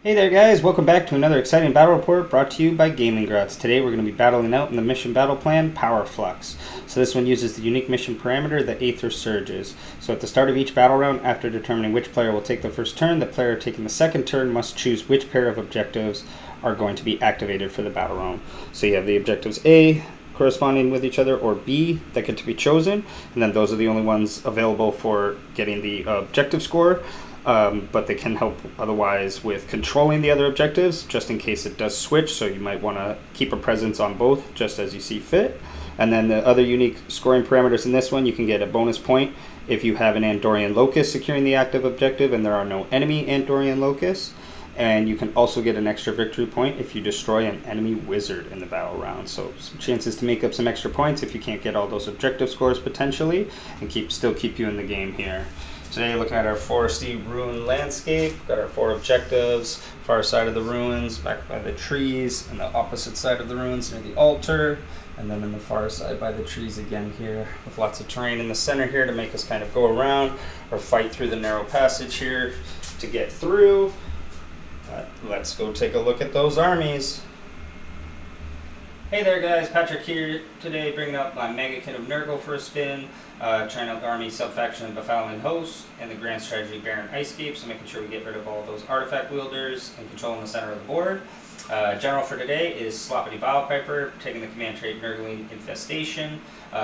Hey there guys, welcome back to another exciting battle report brought to you by Gaming Grots. Today we're going to be battling out in the mission battle plan, Power Flux. So this one uses the unique mission parameter, the Aether Surges. So at the start of each battle round, after determining which player will take the first turn, the player taking the second turn must choose which pair of objectives are going to be activated for the battle round. So you have the objectives A corresponding with each other, or B that get to be chosen, and then those are the only ones available for getting the objective score. But they can help otherwise with controlling the other objectives, just in case it does switch, so you might want to keep a presence on both, just as you see fit. And then the other unique scoring parameters in this one, you can get a bonus point if you have an Andorian Locust securing the active objective and there are no enemy Andorian Locusts. And you can also get an extra victory point if you destroy an enemy wizard in the battle round. So some chances to make up some extra points if you can't get all those objective scores potentially, and still keep you in the game here. Today, looking at our foresty ruin landscape, got our 4 objectives, far side of the ruins, back by the trees, and the opposite side of the ruins near the altar, and then on the far side by the trees again here, with lots of terrain in the center here to make us kind of go around or fight through the narrow passage here to get through. Let's go take a look at those armies. Hey there guys, Patrick here today, bringing up my MAGGOTKIN of NURGLE for a spin, trying out the army subfaction Befallen Host and the grand strategy Baron Icescape, so making sure we get rid of all those artifact wielders and controlling the center of the board. General for today is Sloppity Bowpiper, taking the command trait Nurgling Infestation,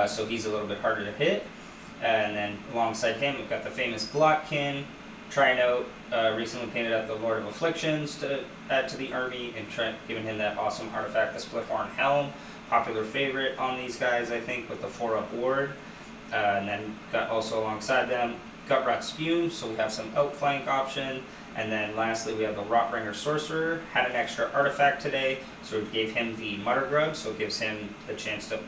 so he's a little bit harder to hit. And then alongside him we've got the famous MAGGOTKIN, trying out, recently painted out the Lord of Afflictions to add to the army and giving him that awesome artifact, the Splithorn Helm. Popular favorite on these guys, I think, with the 4-up ward. And then got also alongside them Gutrot Spume, so we have some outflank option. And then lastly we have the Rotbringer Sorcerer, had an extra artifact today, so we gave him the Mutter Grub, so it gives him the chance to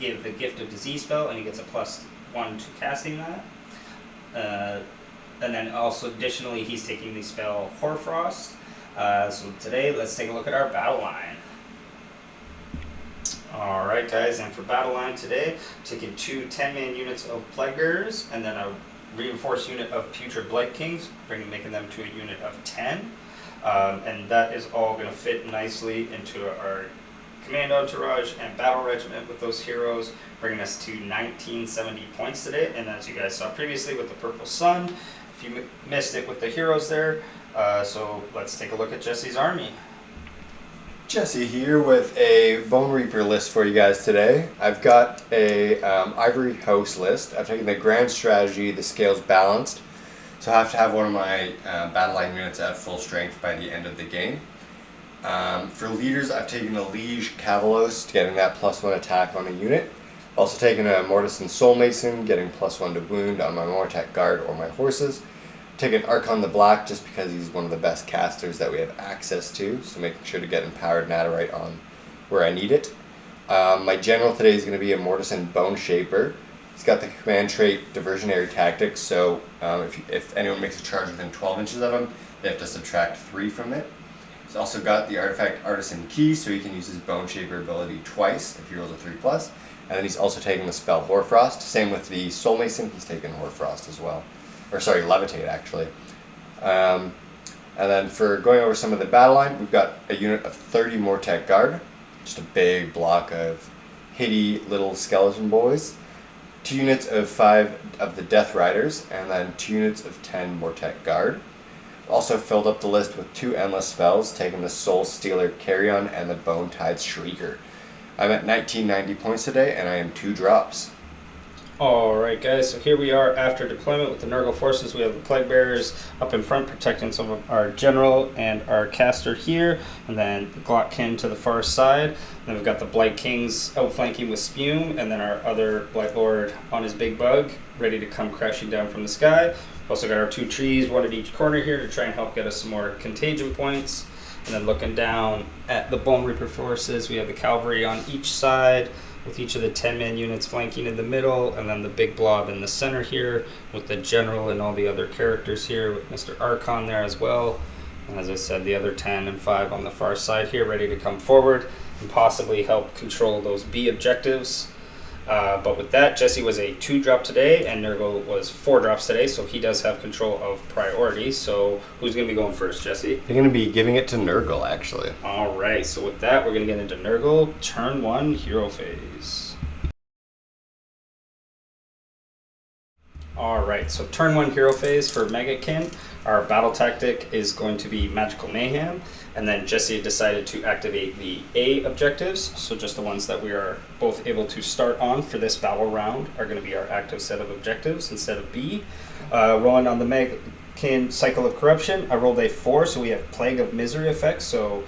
give the Gift of Disease spell, and he gets a +1 to casting that. And then also additionally he's taking the spell Hoarfrost. So today let's take a look at our battle line. Alright guys, and for battle line today, taking 2 10-man units of Plague Bearers and then a reinforced unit of Putrid Blight Kings, making them to a unit of 10. And that is all going to fit nicely into our command entourage and battle regiment with those heroes, bringing us to 1970 points today. And as you guys saw previously with the Purple Sun, if you missed it with the heroes there, so let's take a look at Jesse's army. Jesse here with a Bone Reaper list for you guys today. I've got a Ivory House list. I've taken the grand strategy, the scales balanced, so I have to have one of my battle line units at full strength by the end of the game. For leaders, I've taken a Liege Cavalos, getting that +1 attack on a unit. Also taken a Mortison Soul Mason, getting +1 to wound on my Mortek Guard or my horses. Taken Archon the Black just because he's one of the best casters that we have access to, so making sure to get Empowered Nadirite on where I need it. My general today is going to be a Mortison Bone Shaper. He's got the command trait Diversionary Tactics, so if anyone makes a charge within 12 inches of him, they have to subtract 3 from it. He's also got the artifact Artisan Key, so he can use his Bone Shaper ability twice if he rolls a 3+. And then he's also taking the spell Hoarfrost. Same with the Soul Mason, he's taking Hoarfrost as well. Or sorry, Levitate actually. And then for going over some of the battle line, we've got a unit of 30 Mortek Guard, just a big block of hitty little skeleton boys. 2 units of 5 of the Death Riders, and then 2 units of 10 Mortek Guard. Also filled up the list with 2 endless spells, taking the Soul Stealer Carrion and the Bone Tide Shrieker. I'm at 1990 points today, and I am 2 drops. Alright guys, so here we are after deployment with the NURGLE forces. We have the Plague Bearers up in front protecting some of our general and our caster here, and then the MAGGOTKIN to the far side. Then we've got the Blight Kings outflanking with Spume, and then our other Blight Lord on his big bug, ready to come crashing down from the sky. We've also got our 2 trees, one at each corner here to try and help get us some more contagion points. And then looking down at the Bone Reaper forces, we have the cavalry on each side, with each of the 10-man units flanking in the middle, and then the big blob in the center here, with the general and all the other characters here, with Mr. Archon there as well. And as I said, the other 10 and 5 on the far side here, ready to come forward and possibly help control those B objectives. But with that, Jesse was a 2-drop today, and Nurgle was 4 drops today, so he does have control of priority. So who's going to be going first, Jesse? They're going to be giving it to Nurgle, actually. All right, so with that, we're going to get into Nurgle, turn 1, hero phase. All right, so turn 1 hero phase for MAGGOTKIN. Our battle tactic is going to be Magical Mayhem, and then Jesse decided to activate the A objectives, so just the ones that we are both able to start on for this battle round are going to be our active set of objectives instead of B. Rolling on the MAGGOTKIN Cycle of Corruption, I rolled a 4, so we have Plague of Misery effects, so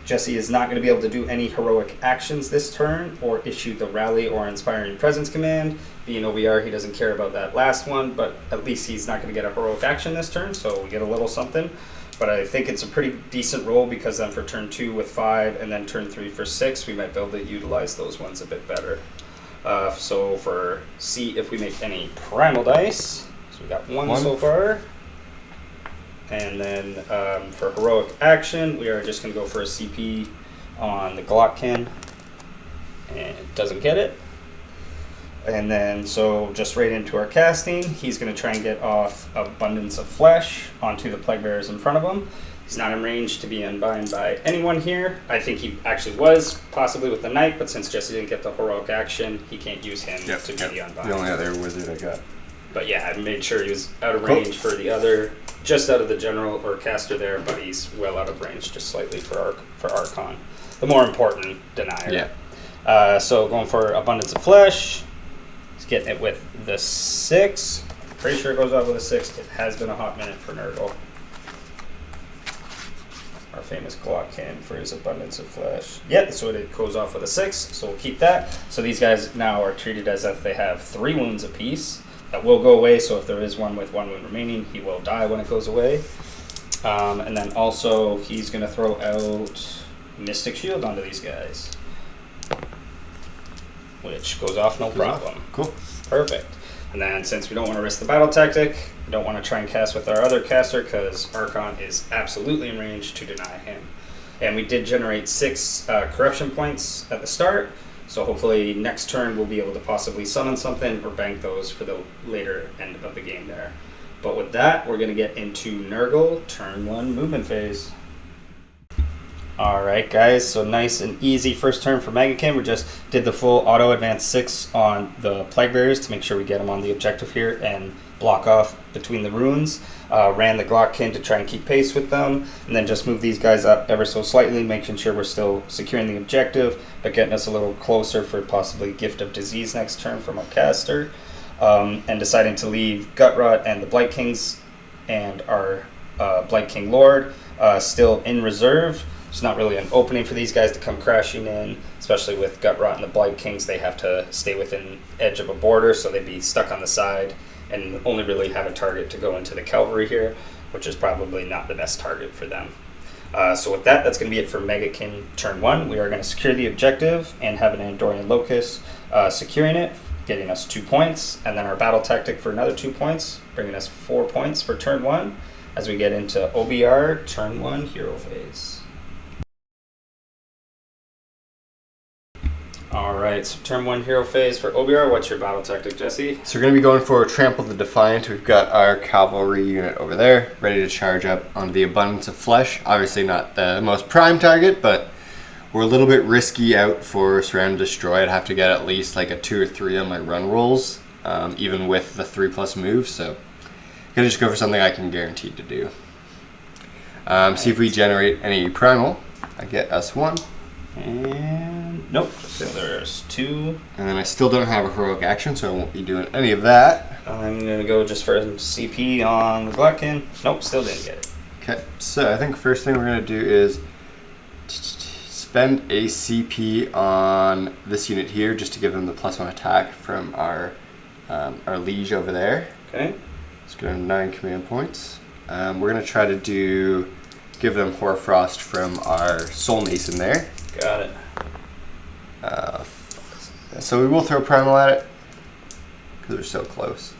Jesse is not going to be able to do any heroic actions this turn or issue the Rally or Inspiring Presence command. Being OBR, he doesn't care about that last one, but at least he's not going to get a heroic action this turn, so we get a little something. But I think it's a pretty decent roll because then for turn 2 with 5 and then turn 3 for 6, we might be able to utilize those ones a bit better. So for see if we make any primal dice, so we got one so far. And then for heroic action, we are just going to go for a CP on the MAGGOTKIN, and it doesn't get it. And then, so just right into our casting, he's going to try and get off Abundance of Flesh onto the Plague Bearers in front of him. He's not in range to be unbind by anyone here. I think he actually was, possibly with the Knight, but since Jesse didn't get the heroic action, he can't use him to be the unbind. The only other wizard I got. But yeah, I made sure he was out of range for the other, just out of the general or caster there, but he's well out of range, just slightly for Archon. The more important denier. Yeah. So going for Abundance of Flesh. Getting it with the 6. Pretty sure it goes out with a 6. It has been a hot minute for Nurgle. Our famous MAGGOTKIN for his Abundance of Flesh. Yeah, so it goes off with a 6, so we'll keep that. So these guys now are treated as if they have 3 wounds apiece. That will go away, so if there is one with 1 wound remaining, he will die when it goes away. And then also, he's going to throw out Mystic Shield onto these guys, which goes off no problem. Cool. Perfect. And then since we don't want to risk the battle tactic, we don't want to try and cast with our other caster because Archon is absolutely in range to deny him. And we did generate 6 corruption points at the start, so hopefully next turn we'll be able to possibly summon something or bank those for the later end of the game there. But with that, we're going to get into Nurgle, turn 1 movement phase. Alright guys, so nice and easy first turn for MAGGOTKIN. We just did the full auto advance 6 on the Plague Bearers to make sure we get them on the objective here and block off between the runes. Ran the MAGGOTKIN to try and keep pace with them, and then just move these guys up ever so slightly, making sure we're still securing the objective, but getting us a little closer for possibly Gift of Disease next turn from our caster. And deciding to leave Gutrot and the Blight Kings and our Blight King Lord still in reserve. There's not really an opening for these guys to come crashing in, especially with Gutrot and the Blight Kings. They have to stay within edge of a border, so they'd be stuck on the side and only really have a target to go into the cavalry here, which is probably not the best target for them. So with that, that's going to be it for MAGGOTKIN turn 1. We are going to secure the objective and have an Andorian Locust securing it, getting us 2 points, and then our battle tactic for another 2 points, bringing us 4 points for turn 1 as we get into OBR turn 1 hero phase. Alright, so turn 1 hero phase for OBR. What's your battle tactic, Jesse? So we're going to be going for Trample the Defiant. We've got our cavalry unit over there, ready to charge up onto the Abundance of Flesh. Obviously not the most prime target, but we're a little bit risky out for Surround and Destroy. I'd have to get at least like a 2 or 3 on my run rolls, even with the 3+ moves, so I'm going to just go for something I can guarantee to do. See if we generate any primal. I get us 1. And nope, so there's 2. And then I still don't have a heroic action, so I won't be doing any of that. I'm going to go just for some CP on the MAGGOTKIN. Nope, still didn't get it. Okay, so I think first thing we're going to do is spend a CP on this unit here just to give them the +1 attack from our liege over there. Okay. Let's go to 9 command points. We're going to try to give them Hoarfrost from our Soul Mason there. Got it. So we will throw Primal at it because we're so close.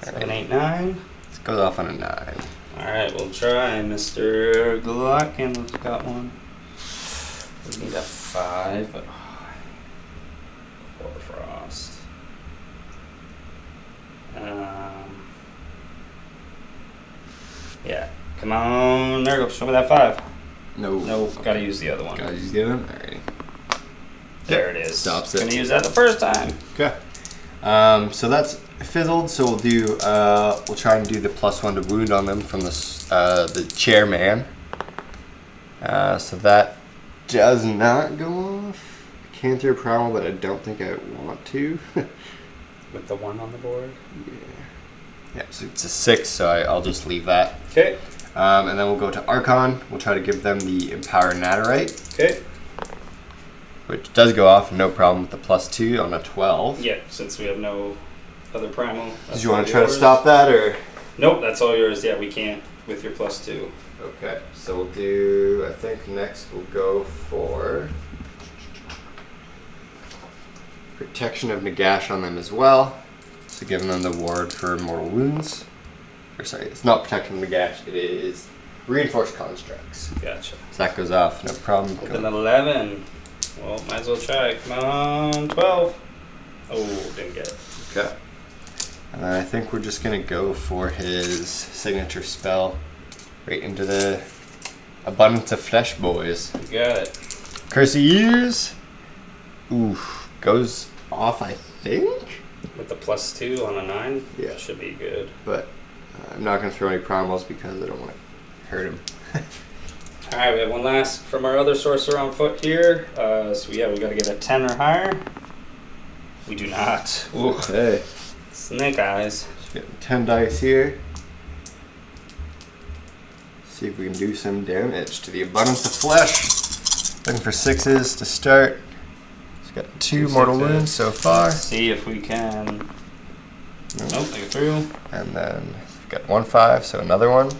7, 8, 9. This goes off on a 9. Alright, we'll try Mr. MAGGOTKIN. Let's got one. We need a 5, but Come on, NURGLE, show me that 5. No. No, gotta use the other one. Gotta use the other one? Alrighty. There it is. Stops it. Gonna use that the first time. Okay. So that's fizzled. So we'll do. We'll try and do the +1 to wound on them from the chairman. So that does not go off. I can throw primal, but I don't think I want to. With the 1 on the board. Yeah. So it's a 6. So I'll just leave that. Okay. And then we'll go to Archon. We'll try to give them the Empower Nadirite. Okay. Which does go off, no problem with the +2 on a 12. Yeah, since we have no other primal. Did you want to try to stop that, or? Nope, that's all yours. Yeah, we can't with your +2. Okay, so we'll do, I think next we'll go for Protection of Nagash on them as well. So giving them the ward for mortal wounds. Or sorry, it's not Protection of Nagash, it is Reinforced Constructs. Gotcha. So that goes off, no problem. With an 11. Well, might as well try. Come on, 12. Oh, didn't get it. Okay. And then I think we're just going to go for his signature spell right into the Abundance of Flesh, boys. You got it. Curse of Years. Oof. Goes off, I think? With the +2 on a 9? Yeah. Should be good. But I'm not going to throw any primals because I don't want to hurt him. Alright, we have one last from our other sorcerer on foot here. So yeah, we gotta get a 10 or higher. We do not. Ooh. Okay. Snake eyes. Just getting 10 dice here. See if we can do some damage to the Abundance of Flesh. Looking for 6s to start. He's got 2 mortal wounds so far. Let's see if we can. Nope, they go through. And then we've got 1 5, so another one.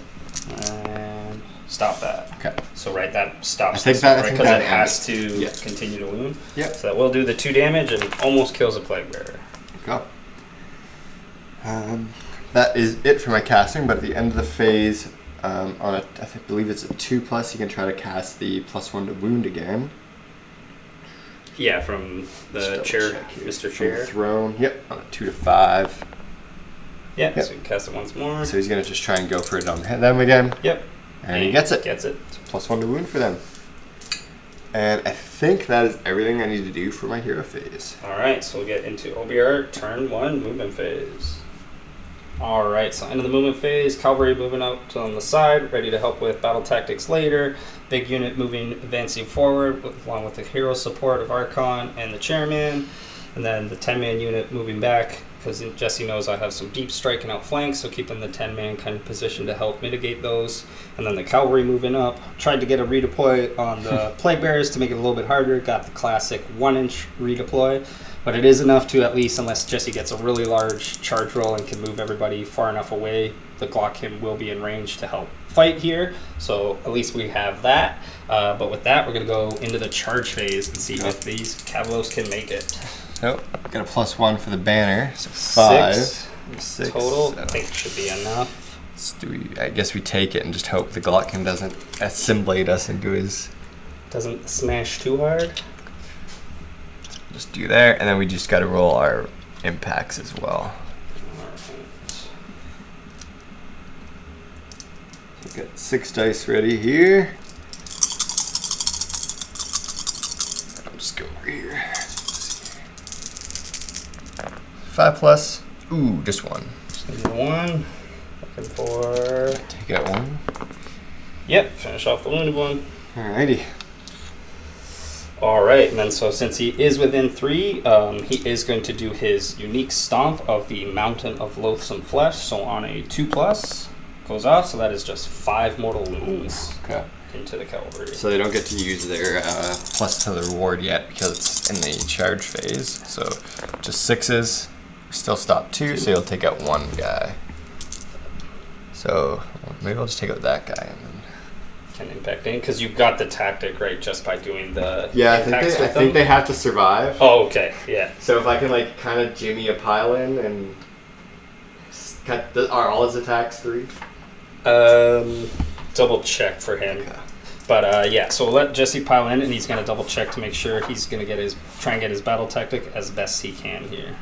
And stop that. Okay. So right, that stops. I think this that- one, I right? think Because that it has ended. to Yeah. continue to wound. Yep. So that will do the 2 damage and almost kills a plague bearer. Go. That is it for my casting, but at the end of the phase, on a, I believe it's a 2+, you can try to cast the +1 to wound again. Yeah, from the Just double chair, check here. Mr. From the Chair. throne. Yep, on a 2 to 5. Yeah, Yep. so we can cast it once more. So he's gonna just try and go for it on them again. Yep. And he gets it. Gets it. +1 to wound for them. And I think that is everything I need to do for my hero phase. Alright, so we'll get into OBR turn 1 movement phase. Alright, so into the movement phase, cavalry moving out on the side, ready to help with battle tactics later. Big unit moving, advancing forward, along with the hero support of Archon and the chairman. And then the 10-man unit moving back, because Jesse knows I have some deep striking out flanks, so keeping the 10-man kind of position to help mitigate those. And then the cavalry moving up. Tried to get a redeploy on the plague bearers to make it a little bit harder. Got the classic 1-inch redeploy. But it is enough to at least, unless Jesse gets a really large charge roll and can move everybody far enough away, the Glockkin will be in range to help fight here. So at least we have that. But with that, we're going to go into the charge phase and see if these Cavalos can make it. So, got a +1 for the banner, so 5. 6 total. So I think it should be enough. I guess we take it and just hope the Glockkin doesn't assimilate us into his... Doesn't smash too hard. Just do there, and then we just got to roll our impacts as well. Alright. So got 6 dice ready here. I'll just go over here. 5+. Ooh, just 1. Just need 1. Looking for... Take out 1. Yep, finish off the wounded one. Alrighty. Alright, and then so since he is within 3, he is going to do his unique stomp of the Mountain of Loathsome Flesh. So on a 2+, goes off, so that is just 5 mortal wounds Okay. into the cavalry. So they don't get to use their plus to the reward yet because it's in the charge phase. So just 6s. Still stop 2, so you'll take out 1 guy. So maybe I'll just take out that guy and then... Can impact in, because you've got the tactic, right, just by doing the Yeah, impacts I with think them? they have to survive. Oh, okay, yeah. So if I can like kind of jimmy a pile in and cut are all his attacks 3? Double check for him. Okay. But yeah, so we'll let Jesse pile in, and he's going to double check to make sure he's going to try and get his battle tactic as best he can here.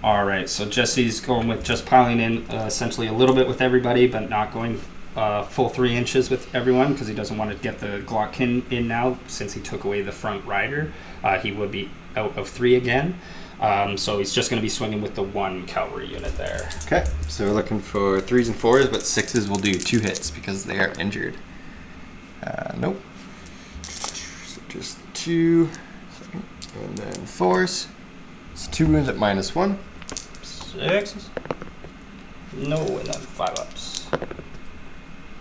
All right, so Jesse's going with just piling in essentially a little bit with everybody, but not going full 3 inches with everyone because he doesn't want to get the MAGGOTKIN in now since he took away the front rider. He would be out of 3 again. So he's just going to be swinging with the 1 cavalry unit there. Okay, so we're looking for 3s and 4s, but 6s will do 2 hits because they are injured. Nope. So just 2, and then 4s. So 2 wounds at -1. 6s. No, and then 5 ups.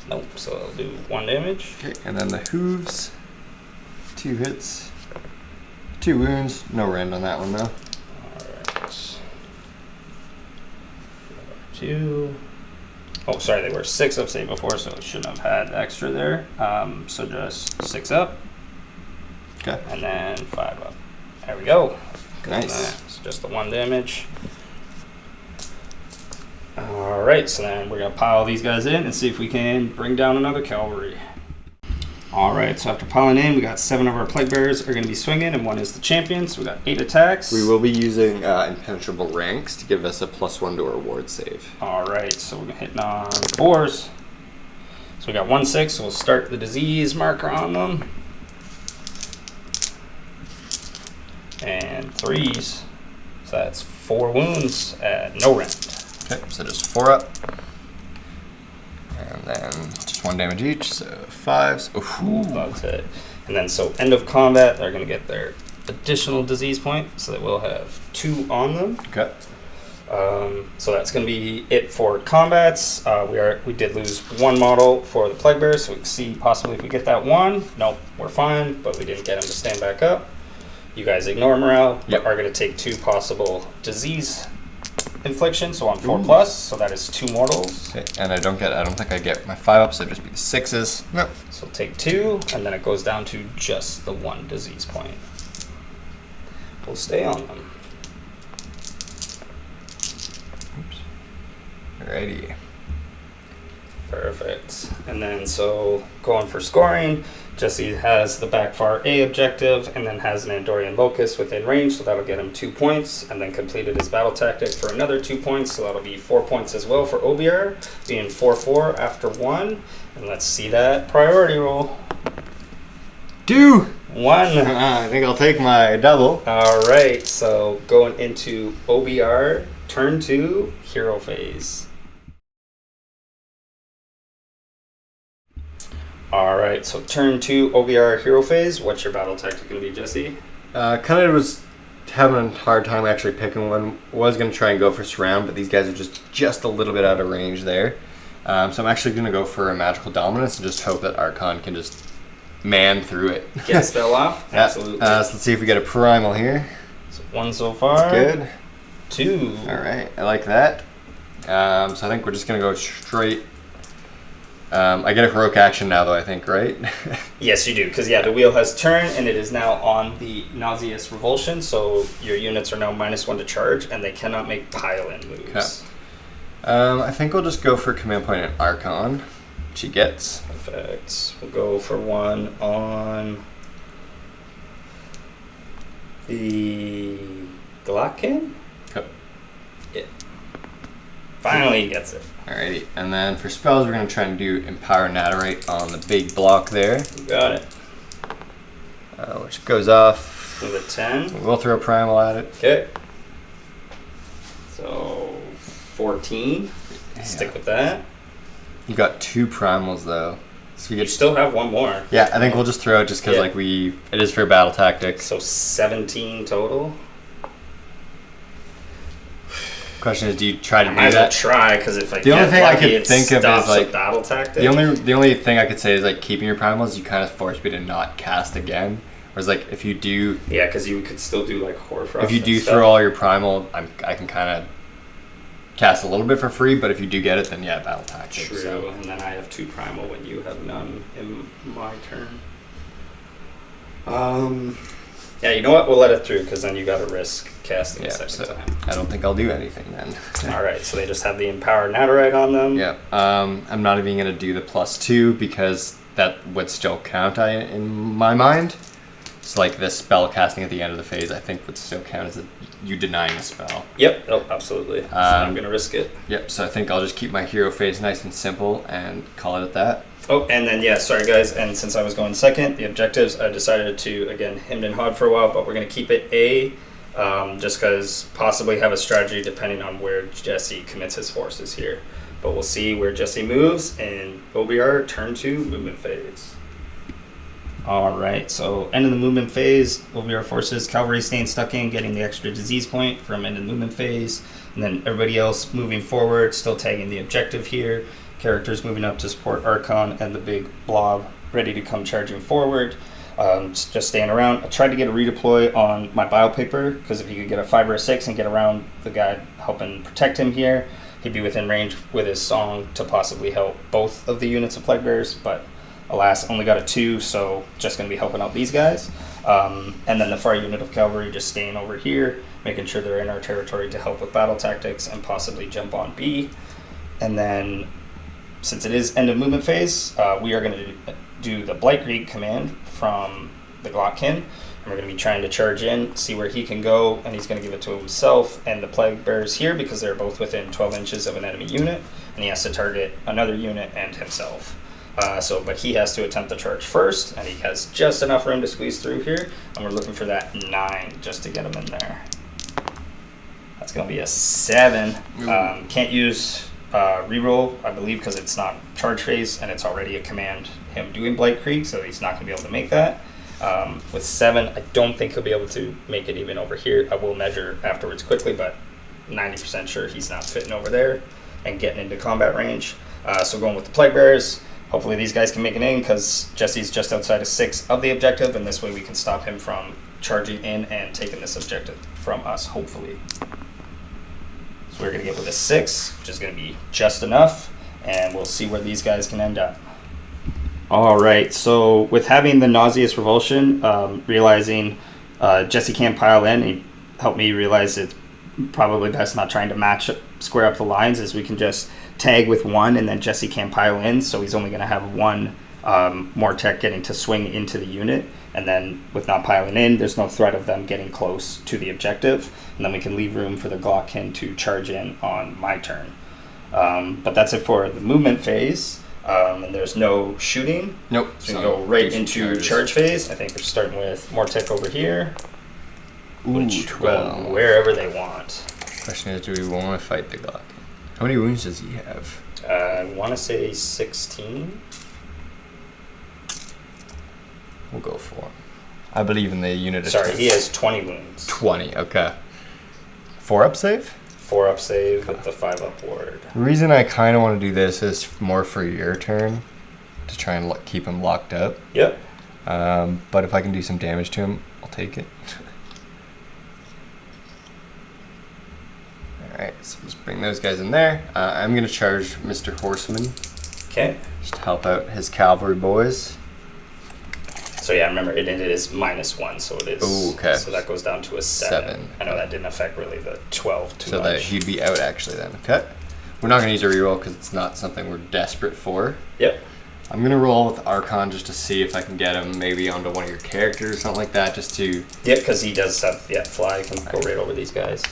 Nope, so I'll do 1 damage. Okay, and then the hooves. 2 hits. 2 wounds. No rend on that one though. Alright. 2. Oh, sorry, they were 6 up save before, so it shouldn't have had extra there. So just 6 up. Okay. And then 5 up. There we go. Nice. It's just the 1 damage. Alright, so then we're going to pile these guys in and see if we can bring down another cavalry. Alright, so after piling in, we got 7 of our plague bearers are going to be swinging, and 1 is the champion, so we got 8 attacks. We will be using impenetrable ranks to give us a +1 to our ward save. Alright, so we're hitting on 4s. So we got 1 6, so we'll start the disease marker on them. And 3s, so that's 4 wounds at no rend. Okay, so just 4 up. And then just 1 damage each, so 5s. Ooh. That's it. And then so end of combat, they're going to get their additional disease point, so that we'll have 2 on them. Okay. So that's going to be it for combats. We did lose 1 model for the plague bear, so we can see possibly if we get that 1. Nope, we're fine, but we didn't get him to stand back up. You guys ignore morale, but are going to take 2 possible disease infliction, so on 4+, so that is 2 mortals. Okay, and I don't think I get my 5 ups, so it'd just be the 6s. Nope. So take 2, and then it goes down to just the 1 disease point. We'll stay on them. Oops. Alrighty. Perfect. And then so going for scoring, Jesse has the backfire A objective and then has an Andorian Locust within range, so that'll get him 2 points, and then completed his battle tactic for another 2 points, so that'll be 4 points as well for OBR, being 4-4 after 1. And let's see that priority roll. 2! 1. I think I'll take my double. Alright, so going into OBR, turn 2, hero phase. Alright, so turn 2, OBR hero phase. What's your battle tactic going to be, Jesse? Kind of was having a hard time actually picking one. Was going to try and go for surround, but these guys are just a little bit out of range there. So I'm actually going to go for a magical dominance and just hope that Archon can just man through it. Get a spell off? Yeah. Absolutely. So let's see if we get a primal here. So 1 so far. That's good. 2. Alright, I like that. So I think we're just going to go straight. I get a heroic action now, though, I think, right? Yes, you do, because, yeah, the wheel has turned, and it is now on the Nauseous Revulsion, so your units are now -1 to charge, and they cannot make pile-in moves. Okay. I think we'll just go for command point and Archon, which he gets. Perfect. We'll go for 1 on the MAGGOTKIN? Yep. Yeah. Finally he gets it. Alrighty, and then for spells, we're going to try and do Empower Nadirite on the big block there. You got it. Which goes off. With a 10. We'll throw Primal at it. Okay. So 14. Yeah. Stick with that. You got 2 Primals, though. So You still have 1 more. Yeah, I think we'll just throw it just because it is for battle tactics. So 17 total. Question is, do you try to do I might as well that? try, because if I The only get thing I lucky, could it think of is, stops like, a battle tactic. The only thing I could say is like keeping your primals, you kind of force me to not cast again. Whereas like if you do, Yeah, because you could still do like Horfrost. if you do and stuff. throw all your primal, I can kind of cast a little bit for free. But if you do get it, then yeah, battle tactics. True, So. and then I have 2 primal when you have none in my turn. Yeah, you know what? We'll let it through, because then you got to risk casting Yeah, a second so time. I don't think I'll do anything then. Alright, so they just have the Empower Nadirite on them. Yeah, I'm not even gonna do the +2 because that would still count in my mind. It's like the spell casting at the end of the phase, I think would still count as you denying a spell. Yep, oh, absolutely. So I'm going to risk it. Yep, so I think I'll just keep my hero phase nice and simple and call it at that. Oh, and then, yeah, sorry guys, and since I was going second, the objectives, I decided to, again, hemmed and hawed for a while, but we're going to keep it A, just because possibly have a strategy depending on where Jesse commits his forces here. But we'll see where Jesse moves, and it'll be our turn 2 movement phase. All right, so end of the movement phase will be our forces. Cavalry staying stuck in, getting the extra disease point from end of the movement phase, and then everybody else moving forward, still tagging the objective here. Characters moving up to support Archon and the big blob ready to come charging forward. Just staying around. I tried to get a redeploy on my biopaper, because if you could get a 5 or a 6 and get around the guy helping protect him here, he'd be within range with his song to possibly help both of the units of Plague Bearers, but alas, only got a 2, so just going to be helping out these guys. And then the far unit of cavalry just staying over here, making sure they're in our territory to help with battle tactics and possibly jump on B. And then, since it is end of movement phase, we are going to do the Blightcreek command from the Glottkin. And we're going to be trying to charge in, see where he can go, and he's going to give it to himself and the Plague Bearers here because they're both within 12 inches of an enemy unit, and he has to target another unit and himself. But he has to attempt the charge first, and he has just enough room to squeeze through here, and we're looking for that 9 just to get him in there. That's going to be a 7. Can't use reroll, I believe, because it's not charge phase, and it's already a command him doing Blightcreek, so he's not going to be able to make that. With 7, I don't think he'll be able to make it even over here. I will measure afterwards quickly, but 90% sure he's not fitting over there and getting into combat range. So going with the Plague Bearers. Hopefully these guys can make it in, because Jesse's just outside of 6 of the objective, and this way we can stop him from charging in and taking this objective from us, hopefully. So we're going to get with a 6, which is going to be just enough, and we'll see where these guys can end up. All right, so with having the nauseous revulsion, realizing Jesse can't pile in, he helped me realize it's probably best not trying to square up the lines, as we can just tag with 1 and then Jesse can't pile in, so he's only going to have 1 more tech getting to swing into the unit, and then with not piling in, there's no threat of them getting close to the objective, and then we can leave room for the Glottkin to charge in on my turn. But that's it for the movement phase, and there's no shooting. Nope. So we go right into charge phase. I think we're starting with more tech over here, which 12. Wherever they want. Question is, do we want to fight the Glottkin? How many wounds does he have? I want to say 16. We'll go for him. I believe in the unit. Sorry, he has 20 wounds. 20, okay. 4-up save? 4-up save with the 5-up ward. The reason I kind of want to do this is more for your turn, to try and keep him locked up. Yep. But if I can do some damage to him, I'll take it. Alright, so let's bring those guys in there. I'm going to charge Mr. Horseman. Okay. Just to help out his cavalry boys. So yeah, remember, it is -1, so it is. Ooh, okay. So that goes down to a 7. I know that didn't affect really the 12 too much. So that he'd be out actually then. Okay. We're not going to use a reroll because it's not something we're desperate for. Yep. I'm going to roll with Archon just to see if I can get him maybe onto one of your characters or something like that, just to... Yep, because he does have, fly, he can go right over these guys.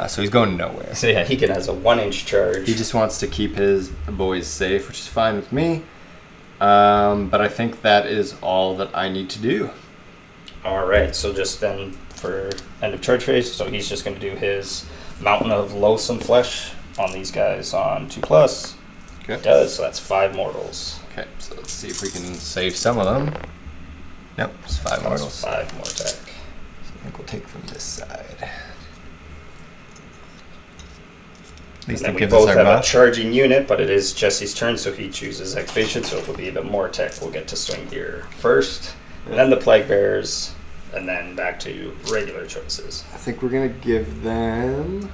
So he's going nowhere. So yeah, he has a 1-inch charge. He just wants to keep his boys safe, which is fine with me. But I think that is all that I need to do. Alright, so just then for end of charge phase, so he's just going to do his Mountain of Loathsome Flesh on these guys on 2+. Okay. It does, so that's 5 mortals. Okay, so let's see if we can save some of them. Nope, it's 5 mortals. 5 more tech. So I think we'll take from this side. At least And then we give both us our have buff. a charging unit, but it is Jesse's turn, so he chooses activation, so it will be the more tech. We'll get to swing here first, and then the Plague Bearers, and then back to regular choices. I think we're going to give them...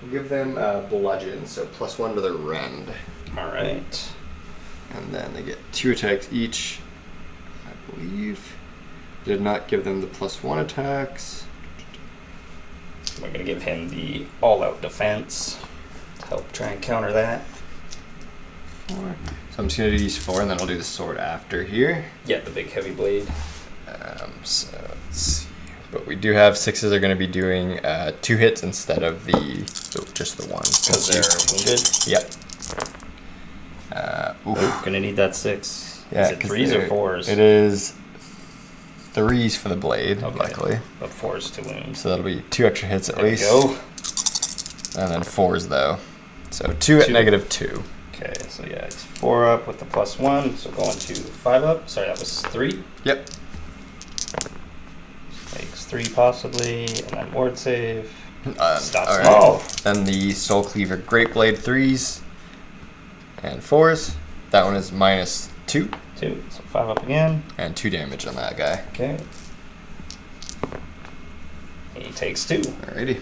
We'll give them bludgeon, so +1 to their rend. Alright. And then they get 2 attacks each, I believe. Did not give them the +1 attacks. We're going to give him the all-out defense to help try and counter that. 4. So I'm just going to do these 4, and then I'll do the sword after here. Yeah, the big heavy blade. So let's see. But we do have 6s are going to be doing 2 hits instead of just the 1. Because they're wounded? Yep. Gonna need that 6. Yeah, is it 3s or 4s? It is 3s for the blade, luckily. But 4s to wound. So that'll be 2 extra hits at least. There we go. And then 4s though. So 2 at -2. Okay, so yeah, it's 4 up with the +1, so going to 5 up. Sorry, that was 3. Yep. Makes 3 possibly, and then ward save. Stop all small. Right. Then the Soul Cleaver Great Blade 3s and 4s. That one is -2. 2, so 5 up again. And 2 damage on that guy. Okay. He takes 2. Alrighty.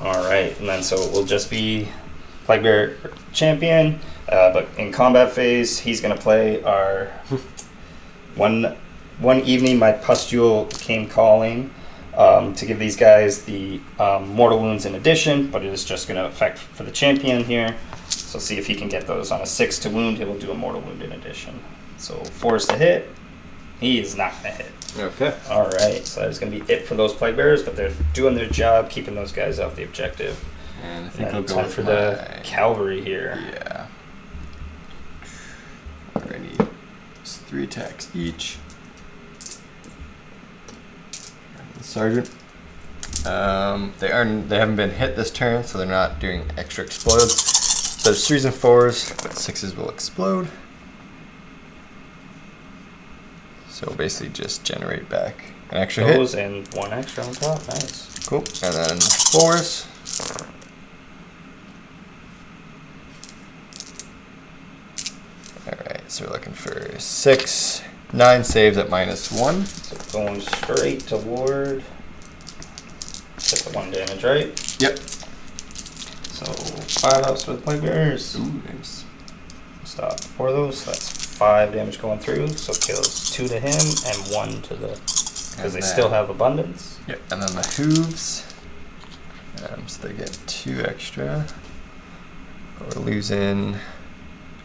Alright, and then so it will just be Plaguebearer champion, but in combat phase, he's going to play our one evening my pustule came calling to give these guys the mortal wounds in addition, but it is just going to affect for the champion here. So see if he can get those on a 6 to wound. He will do a mortal wound in addition. So 4s to hit. He is not going to hit. Okay. All right, so that is going to be it for those Plaguebearers, but they're doing their job, keeping those guys off the objective. And I think I'll go time with for the cavalry here. Yeah. Alrighty. It's 3 attacks each. The sergeant. They haven't been hit this turn, so they're not doing extra explodes. So there's 3s and 4s, but 6s will explode. So we'll basically just generate back an extra hit. Those and 1 extra on top. Nice. Cool. And then 4s. Alright, so we're looking for 6, 9 saves at -1. So going straight to ward. Hit the 1 damage, right? Yep. So 5 ups for the Plaguebearers. Ooh, nice. Stop 4 of those. So that's 5 damage going through. So kills 2 to him and 1 to the... Because they still have abundance. Yep. And then the hooves. So they get 2 extra. We're losing...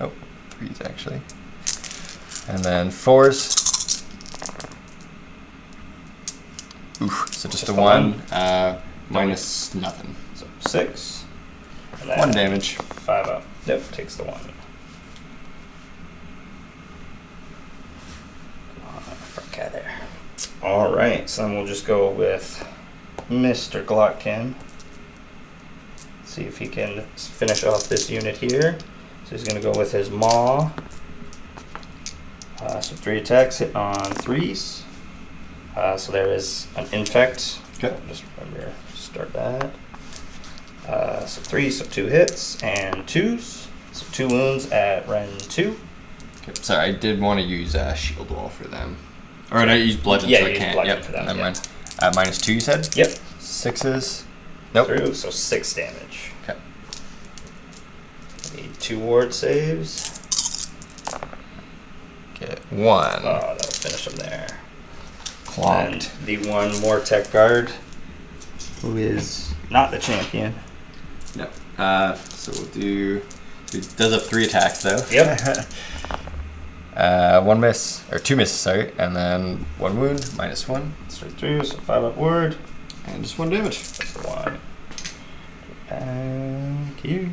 Oh, 3s actually. And then 4s. Oof, so just the 1. Minus nothing. So 6. And then 1 damage. 5 up. Yep, takes the 1. Okay, there. Alright, so then we'll just go with Mr. MAGGOTKIN. See if he can finish off this unit here. So he's going to go with his Maw. So 3 attacks hit on 3s. So there is an infect. Okay. Just remember, start that. So 3, so 2 hits and 2s. So 2 wounds at Ren 2. Okay. Sorry, I did want to use Shield Wall for them. Or I use Bludgeon, Yeah, so I use can't. Bludgeon Yep, for them, never yeah. mind. -2 you said? Yep. 6s. Nope. Through, so 6 damage. Okay. Need 2 ward saves. Get 1. Oh, that'll finish him there. Clonked. And the 1 Mortec guard, who is not the champion. No. So we'll do. It does have 3 attacks though. Yep. 1 miss, or 2 misses, sorry, and then 1 wound, -1. Straight through, so 5 up ward. And just 1 damage. That's the 1. Thank you.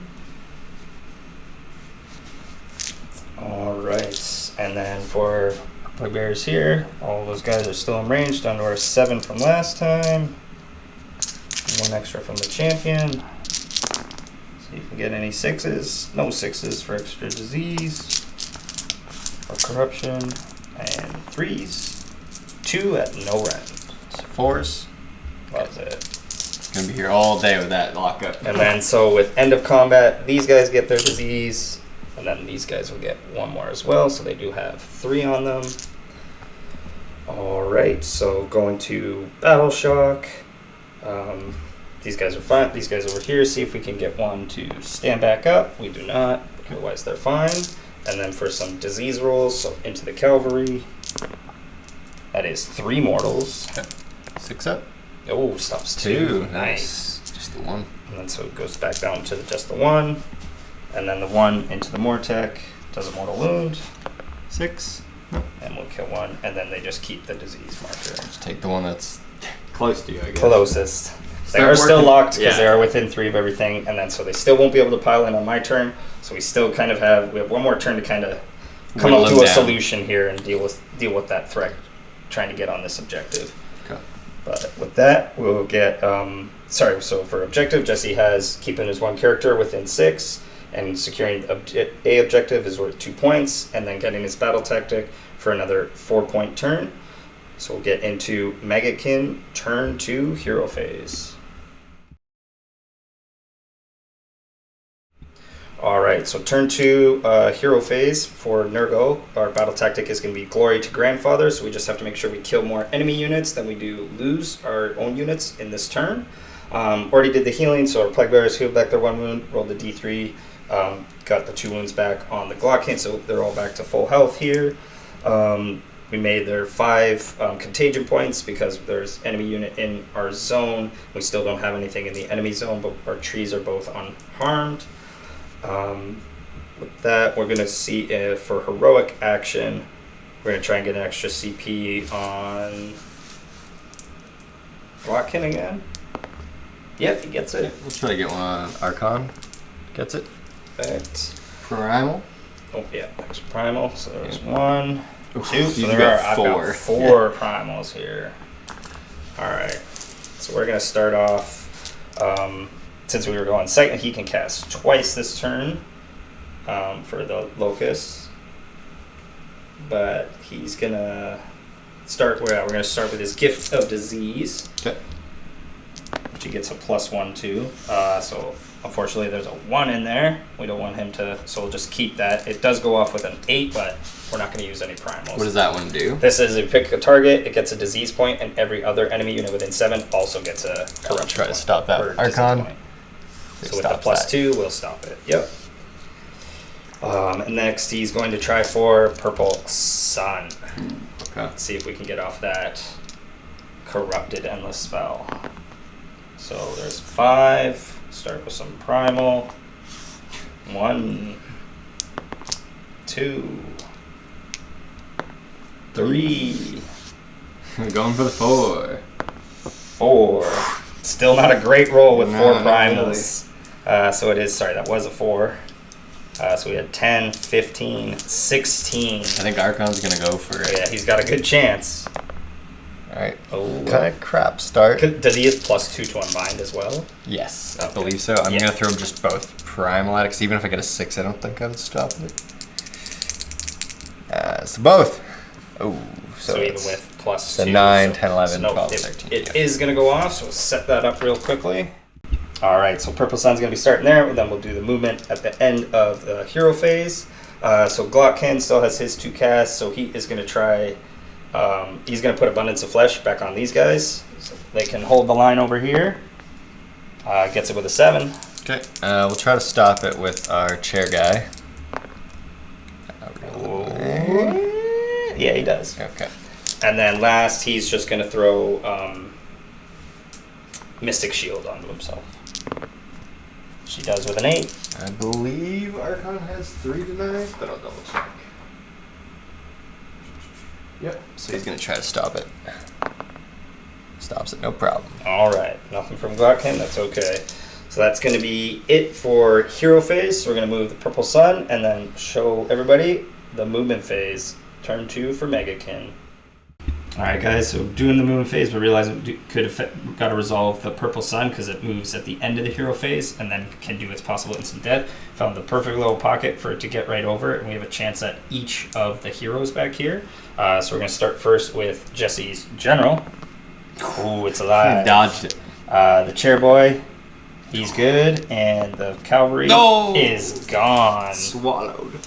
Alright, and then for Plaguebearers here, all those guys are still in range, down to our 7 from last time. 1 extra from the champion. See if we can get any 6s. No 6s for extra disease or corruption. And 3s. 2 at no round. 4s. Loves it. Gonna be here all day with that lockup. And then so with end of combat, these guys get their disease. And then these guys will get 1 more as well, so they do have 3 on them. Alright, so going to Battle Shock. These guys are fine. These guys over here, see if we can get 1 to stand back up. We do not, otherwise they're fine. And then for some disease rolls, so into the cavalry. That is 3 mortals. Okay. 6 up. Oh, stops 2. Nice. Just the 1. And then so it goes back down to just the 1. And then the 1 into the Mortec does a mortal wound. 6. And we'll kill 1. And then they just keep the disease marker. Just take the one that's close to you, I guess. Closest. They Start are still working. locked because Yeah. they are within 3 of everything. And then so they still won't be able to pile in on my turn. So we still kind of have, we have one more turn to kind of come Whittle up to them a down. solution here and deal with that threat trying to get on this objective. Okay. But with that, we'll get, so for objective, Jesse has keeping his 1 character within 6, and securing a objective is worth 2 points, and then getting his battle tactic for another 4-point turn. So we'll get into Maggotkin, turn 2, hero phase. Alright, so turn 2 hero phase for NURGLE. Our battle tactic is going to be Glory to Grandfather, so we just have to make sure we kill more enemy units than we do lose our own units in this turn. Already did the healing, so our Plague Bearers healed back their 1 wound, rolled the D3, got the 2 wounds back on the Glockin, so they're all back to full health here. We made their 5 contagion points because there's enemy unit in our zone. We still don't have anything in the enemy zone, but our trees are both unharmed. With that, we're going to see if for heroic action, we're going to try and get an extra CP on Glockin again. Yep, he gets it. We'll try to get one on Archon. Gets it. Perfect. Primal. Oh, yeah, next primal. So there's 1, 2. Oof, So you've there got are, 4. I've got 4 primals here. Alright. So we're going to start off. Since we were going second, he can cast twice this turn for the Locust. But he's going to start, we're going to start with his Gift of Disease. Okay. Which he gets a +1 to. So unfortunately there's a 1 in there. We don't want him to, so we'll just keep that. It does go off with an 8, but we're not going to use any primals. What does that one do? This is, you pick a target, it gets a disease point, and every other enemy unit within 7 also gets a corruption try to point stop that. or disease Archon. point. So with the +2, we'll stop it. Yep. And next, he's going to try for Purple Sun. Okay. Let's see if we can get off that corrupted endless spell. So there's 5. Start with some primal. 1, 2, 3, We're going for the 4. 4. Still not a great roll with 4 No, not primals. So it is, sorry, that was a 4. So we had 10, 15, 16. I think Archon's gonna go for it. Yeah, he's got a good chance. Alright. Oh, Kind of crap start. does he have +2 to unbind as well? Yes, I Okay. believe so. I'm Yeah. gonna throw just both primal at it, because even if I get a 6, I don't think I would stop it. So both. Oh, So even it's with +2. so 9, 10, 11, no, 12, it, 13. It yeah. is going to go off, so we'll set that up real quickly. All right, so Purple Sun's going to be starting there, and then we'll do the movement at the end of the hero phase. So Glockin still has his 2 casts, so he is going to try, he's going to put Abundance of Flesh back on these guys. So they can hold the line over here. Gets it with a 7. Okay, we'll try to stop it with our chair guy. Yeah, he does. Okay. And then last, he's just going to throw Mystic Shield onto himself. She does with an 8. I believe Archon has 3 tonight, but I'll double check. Yep. So he's gonna try to stop it. Stops it, no problem. All right, nothing from Glockin. That's okay. So that's going to be it for hero phase. So we're going to move the Purple Sun and then show everybody the movement phase. Turn 2 for Maggotkin. All right, guys. So doing the movement phase, but realizing we could have got to resolve the Purple Sun because it moves at the end of the hero phase and then can do its possible instant death. Found the perfect little pocket for it to get right over, and we have a chance at each of the heroes back here. So we're going to start first with Jesse's General. Ooh, it's alive. He dodged it. The chair boy, he's good, and the cavalry is gone. Swallowed.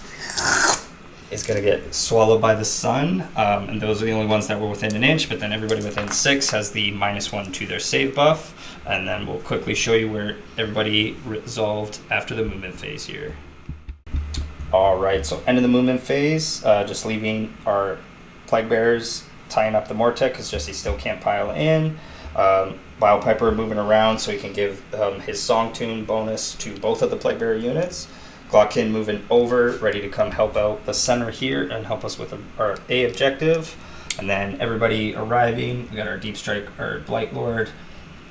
Is going to get swallowed by the sun, and those are the only ones that were within an inch, but then everybody within 6 has the -1 to their save buff, and then we'll quickly show you where everybody resolved after the movement phase here. Alright, so end of the movement phase, just leaving our Plague Bearers tying up the Mortec because Jesse still can't pile in. Wild Piper moving around so he can give his Song Tune bonus to both of the Plague Bearer units. Glotkin moving over, ready to come help out the center here and help us with our A objective. And then everybody arriving. We got our Deep Strike, our Blight Lord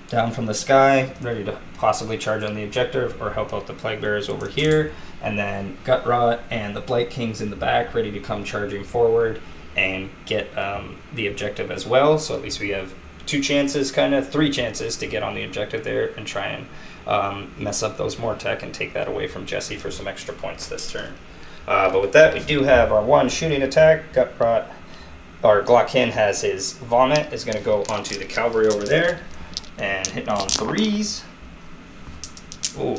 down from the sky, ready to possibly charge on the objective or help out the Plague Bearers over here. And then Gut Rot and the Blight Kings in the back, ready to come charging forward and get the objective as well. So at least we have 3 chances to get on the objective there and try and mess up those Mortec and take that away from Jesse for some extra points this turn. But with that, we do have our 1 shooting attack. Gut Rot, or Glotkin has his Vomit, is going to go onto the Cavalry over there and hitting on 3s. Ooh.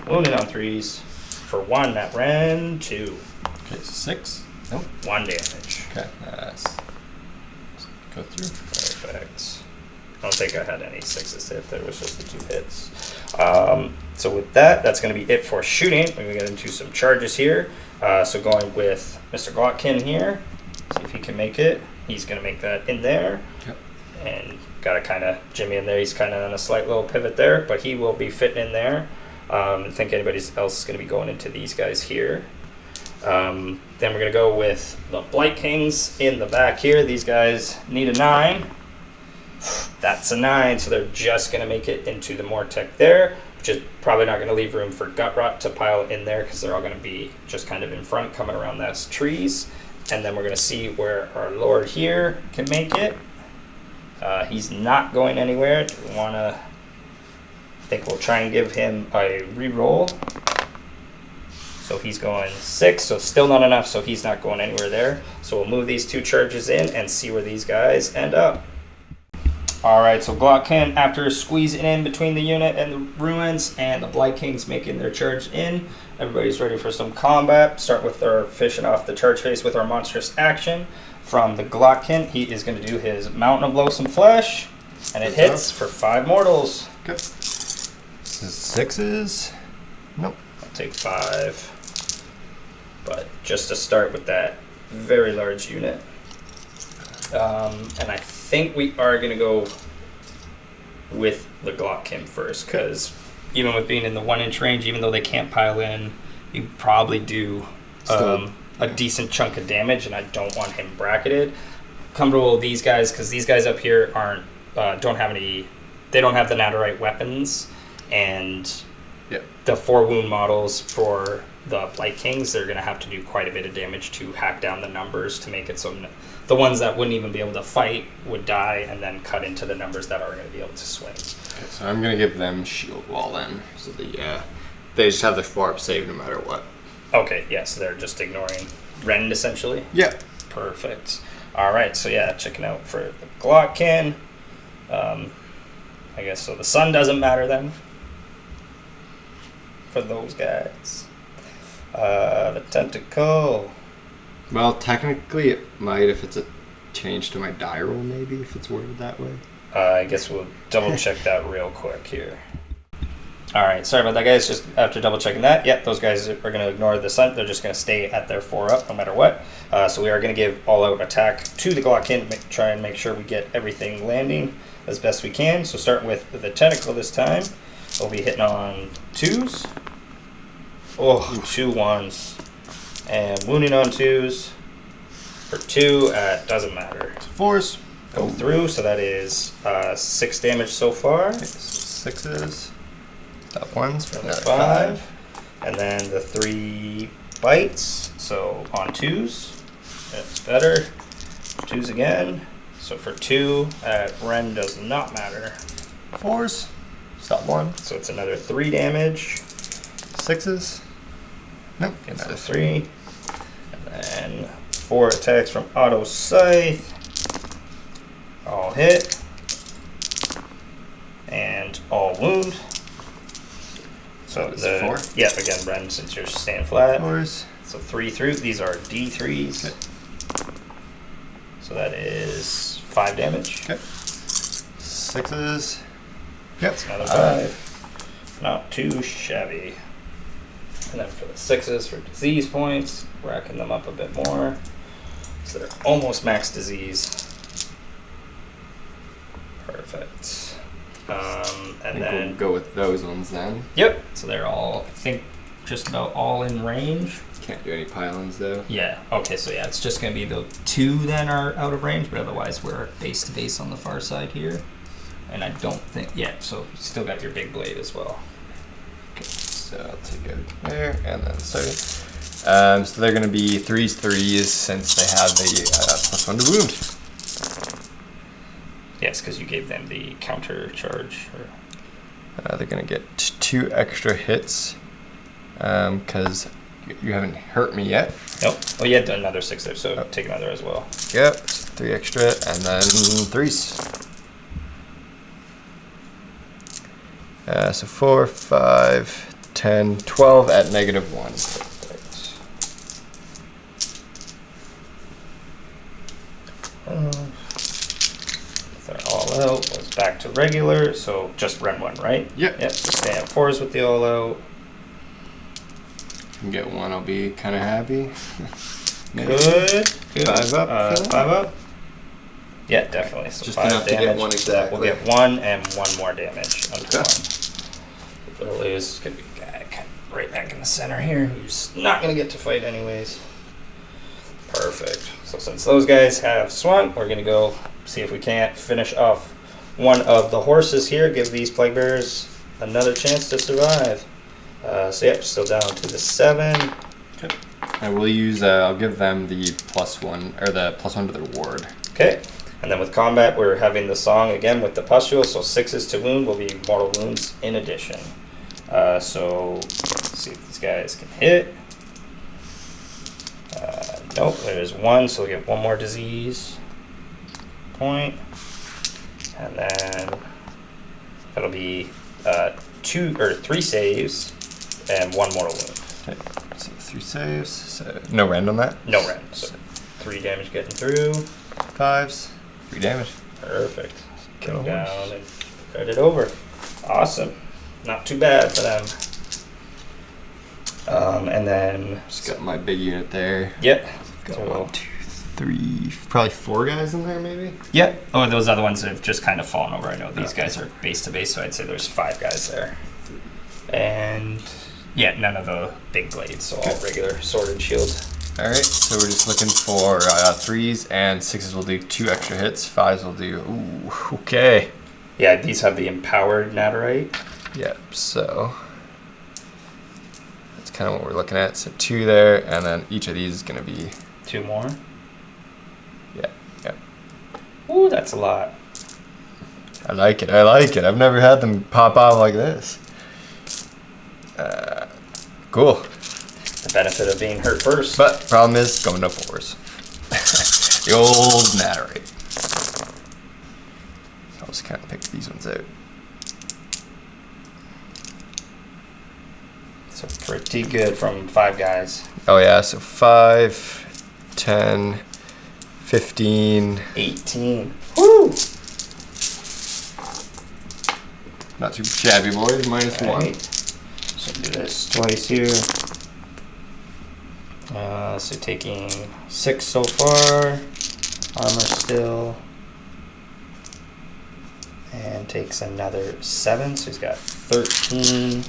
Wounded on 3s for 1 at Ren 2. Okay, 6. Nope. 1 damage. Okay, nice. Go through. Perfect. I don't think I had any 6s hit. There was just the 2 hits. So with that, that's going to be it for shooting. We're going to get into some charges here. So going with Mr. Glotkin here. See if he can make it. He's going to make that in there. Yep. And got to kind of jimmy in there. He's kind of on a slight little pivot there, but he will be fitting in there. I think anybody else is going to be going into these guys here. Then we're going to go with the Blight Kings in the back here. These guys need a 9. That's a 9, so they're just going to make it into the Mortec there, which is probably not going to leave room for Gut Rot to pile in there because they're all going to be just kind of in front, coming around those trees. And then we're going to see where our Lord here can make it. He's not going anywhere. Do we want to... I think we'll try and give him a reroll. So he's going 6, so still not enough, so he's not going anywhere there. So we'll move these 2 charges in and see where these guys end up. Alright, so Glotkin, after squeezing in between the unit and the ruins, and the Blight Kings making their charge in, everybody's ready for some combat. Start with our fishing off the charge face with our monstrous action. From the Glotkin, he is going to do his Mountain of Loathsome Flesh, and it hits for 5 mortals. Okay. This is 6s. Nope. I'll take 5. But just to start with that very large unit. And I think we are going to go with the Glotkin first, because even with being in the 1-inch range, even though they can't pile in, you probably do a decent chunk of damage, and I don't want him bracketed. Comfortable with these guys, because these guys up here aren't don't have any. They don't have the Naderite weapons, and the 4 wound models for the Blight Kings, they're going to have to do quite a bit of damage to hack down the numbers to make it so the ones that wouldn't even be able to fight would die, and then cut into the numbers that are going to be able to swing. Okay, so I'm going to give them Shield Wall then, so they just have their 4-up save no matter what. Okay, yeah, so they're just ignoring Rend essentially? Yeah. Perfect. Alright, so yeah, checking out for the Glotkin. I guess so the sun doesn't matter then for those guys. The Tentacle. Well, technically it might if it's a change to my die roll, maybe, if it's worded that way. I guess we'll double check that real quick here. Alright, sorry about that, guys. Just after double checking that, yep, those guys are going to ignore the sun. They're just going to stay at their 4-up no matter what. So we are going to give all-out attack to the Glotkin, try and make sure we get everything landing as best we can. So starting with the Tentacle this time, we'll be hitting on 2s. Oh, 2 1s. And wounding on 2s for 2 at doesn't matter. 4s. Go through, so that is 6 damage so far. Okay, so 6s. That 1's for Another 5. And then the 3 bites, so on 2s. That's better. 2s again. So for 2 at Ren does not matter. 4s. Stop 1. So it's another 3 damage. 6s. Nope. Gets the 3. And then 4 attacks from Auto Scythe. All hit. And all wound. So the 4? Yeah, again, Ren, since you're staying flat. 4s. So 3 through. These are D3s. Okay. So that is 5 damage. Okay. 6s. Yep. That's another 5. Not too shabby. And then for the 6s for disease points, racking them up a bit more. So they're almost max disease. Perfect. I think we'll go with those ones then. Yep. So they're all, I think, just about all in range. Can't do any pylons though. Yeah. Okay. So yeah, it's just gonna be the 2 then are out of range, but otherwise we're base to base on the far side here. And I don't think so. You still got your big blade as well. Okay, so I'll take it there and then so. So they're going to be 3s since they have the +1 to wound. Yes, because you gave them the counter charge. They're going to get 2 extra hits because you haven't hurt me yet. Nope. Well, you had another 6 there, so take another as well. Yep, 3 extra and then 3s. So 4, 5, 10, 12 at -1. They're all out. Goes back to regular, so just run 1, right? Yep. Yep. So stay at 4s with the all out. Can get 1, I'll be kind of happy. Good. 5 up. 5 up. Yeah, definitely. So Just 5 enough to damage. get 1 exactly. We'll get 1 and 1 more damage under Okay. 1. We'll lose. It's gonna be a guy kind of right back in the center here who's not gonna get to fight anyways. Perfect. So since those guys have swung, we're gonna go see if we can't finish off one of the horses here. Give these plague bearers another chance to survive. So yep, still down to the 7. Okay. I will use. I'll give them the +1 or the +1 to their ward. Okay. And then with combat, we're having the song again with the pustule. So 6s to wound will be mortal wounds in addition. So let's see if these guys can hit. Nope, there's 1, so we get 1 more disease point. And then that'll be 2 or 3 saves and 1 mortal wound. Okay. So 3 saves. So no rend on that. No rend. So 3 damage getting through. 5s. 3 damage. Perfect. Kill Go a down horse. and spread it over. Awesome. Not too bad for them. And then Just got my big unit there. yep. Got So 1, 2, 3, probably 4 guys in there maybe. Yep. Oh, those other ones have just kind of fallen over. I know these guys are base to base, so I'd say there's 5 guys there. And yeah, none of the big blades, so all regular sword and shield. All right, so we're just looking for 3s and 6s will do 2 extra hits. 5s will do. Ooh, okay. Yeah, these have the empowered Naderite. Yep. So that's kind of what we're looking at. So 2 there, and then each of these is gonna be. 2 more. Yeah. Yep. Ooh, that's a lot. I like it. I like it. I've never had them pop out like this. Cool. The benefit of being hurt first. But problem is going to 4s. The old Naderite. I'll just kind of pick these ones out. So pretty good from 5 guys. Oh yeah, so 5, 10, 15. 18. Woo! Not too shabby, boys. -1. Right. So do this twice here. So taking 6 so far. Armor still. And takes another 7. So he's got 13.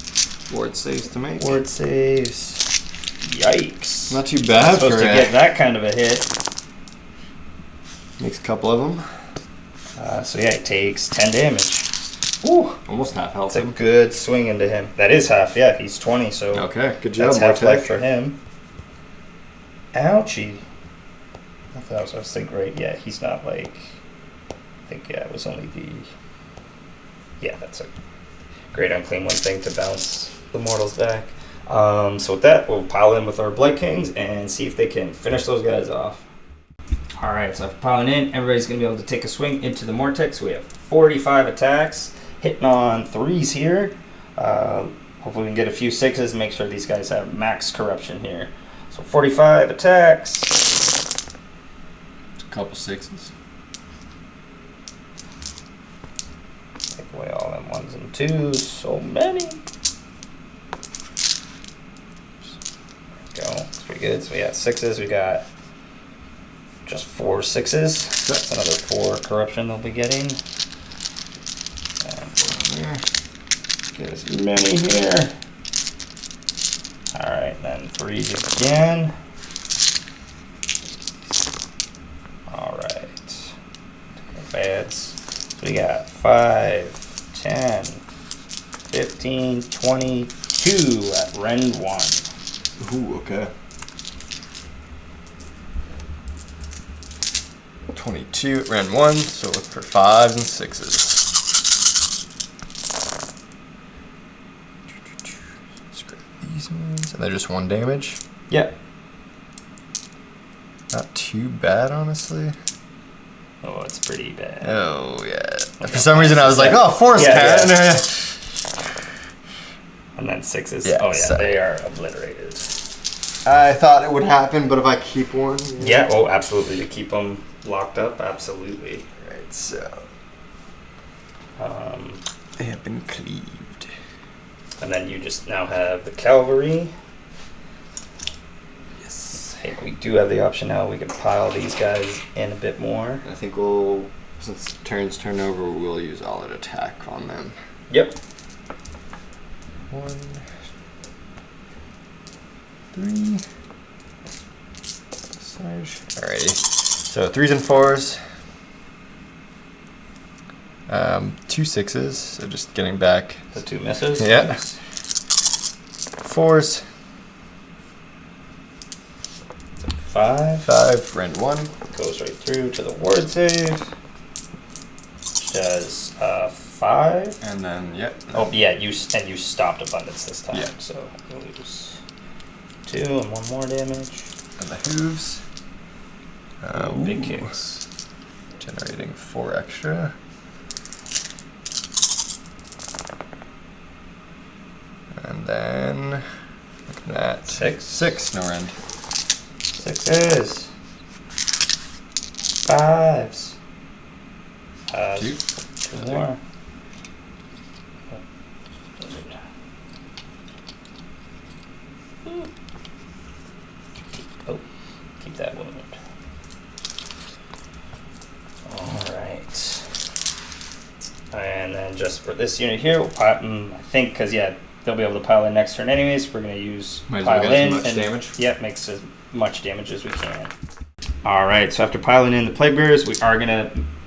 Ward saves to make. Ward saves. Yikes. Not too bad Supposed for to get that kind of a hit. Makes a couple of them. So yeah, it takes 10 damage. Woo! Almost half health. That's a good swing into him. That is half, yeah. He's 20, so Okay, good job. that's half Bartek. life for him. Ouchie. I was thinking, right, yeah, he's not like, I think, yeah, it was only the, yeah, that's a great unclean 1 thing to bounce the mortals back. So with that, we'll pile in with our Blight Kings and see if they can finish those guys off. Alright, so after piling in, everybody's going to be able to take a swing into the Mortex. We have 45 attacks, hitting on 3s here. Hopefully we can get a few 6s and make sure these guys have max corruption here. So 45 attacks. A couple 6s. Take away all them 1s and 2s. So many. There we go. It's pretty good. So we got 6s. We got just 4 6s. That's another 4 corruption they'll be getting. And here. Get as many here. Alright, then 3s again. Alright. Bads. So we got 5, 10, 15, 22 at Rend 1. Ooh, okay. 22 at Rend 1, so look for 5s and 6s. Scrap these ones, and they're just 1 damage. Yep. Not too bad, honestly. Oh, it's pretty bad. Oh, yeah. For some reason, I was like, oh, force cannon. Yeah. And then 6s. Yeah, oh, yeah, so. they are obliterated. I thought it would happen, but if I keep one... Yeah, oh, absolutely. To keep them locked up, absolutely. Right, so... Um, they have been cleaved. and then you just now have the cavalry. Yes. I think we do have the option now. We can pile these guys in a bit more. I think we'll, since turns turn over, we'll use all-out attack on them. Yep. 1, 3. Sarge. Alrighty. So 3s and 4s. 2 6s. So just getting back. The 2 misses. Yeah. 4s. 5. 5. Rend 1. Goes right through to the ward save. Does 5. And then, yep. Oh yeah, you stopped abundance this time. Yeah. So we'll lose 2 and 1 more damage. And the hooves. Big Ooh. kicks. Generating 4 extra. And then looking at 6. No rend. 6s. 5s. 2. 2 more. Oh, keep that wound. Alright. And then just for this unit here, we'll I think, because yeah, they'll be able to pile in next turn anyways, we're going to use Might as well pile get in. as much and, damage. Yep, makes as much damage as we can. Alright, so after piling in the Plague Bearers, we are going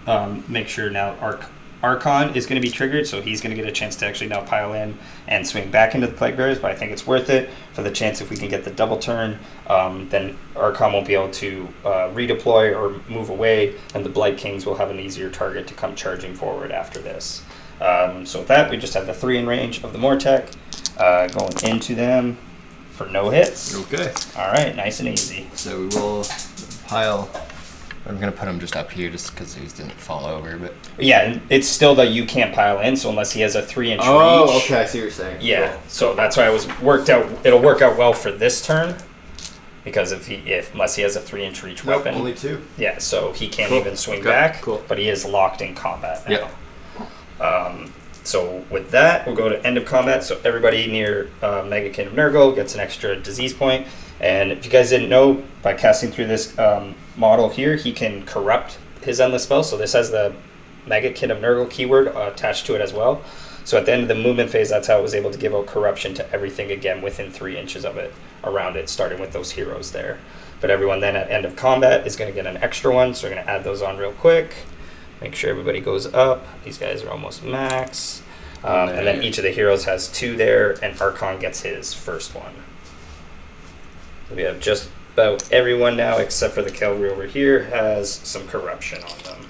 to make sure now Archon is going to be triggered, so he's going to get a chance to actually now pile in and swing back into the Plague Bearers, but I think it's worth it for the chance if we can get the double turn, then Archon won't be able to redeploy or move away, and the Blight Kings will have an easier target to come charging forward after this. So with that, we just have the 3 in range of the Mortec going into them for no hits. Okay. Alright, nice and easy. So we will pile. I'm going to put him just up here just because these didn't fall over. But Yeah, and it's still that you can't pile in, so unless he has a 3-inch reach. Oh, okay. I see what you're saying. Yeah, Cool. so that's why it was worked out. It'll work out well for this turn, because unless he has a 3-inch reach Nope, weapon, only 2. yeah, so he can't Cool. even swing Okay, back. cool. But he is locked in combat now. Yeah. So with that, we'll go to end of combat. So everybody near MAGGOTKIN of NURGLE gets an extra disease point. And if you guys didn't know, by casting through this model here, he can corrupt his endless spell. So this has the MAGGOTKIN of NURGLE keyword attached to it as well. So at the end of the movement phase, that's how it was able to give out corruption to everything again within 3 inches of it, around it, starting with those heroes there. But everyone then at end of combat is going to get an extra one. So we're going to add those on real quick. Make sure everybody goes up. These guys are almost max. And then each of the heroes has 2 there, and Archon gets his first one. So we have just about everyone now, except for the cavalry over here, has some corruption on them.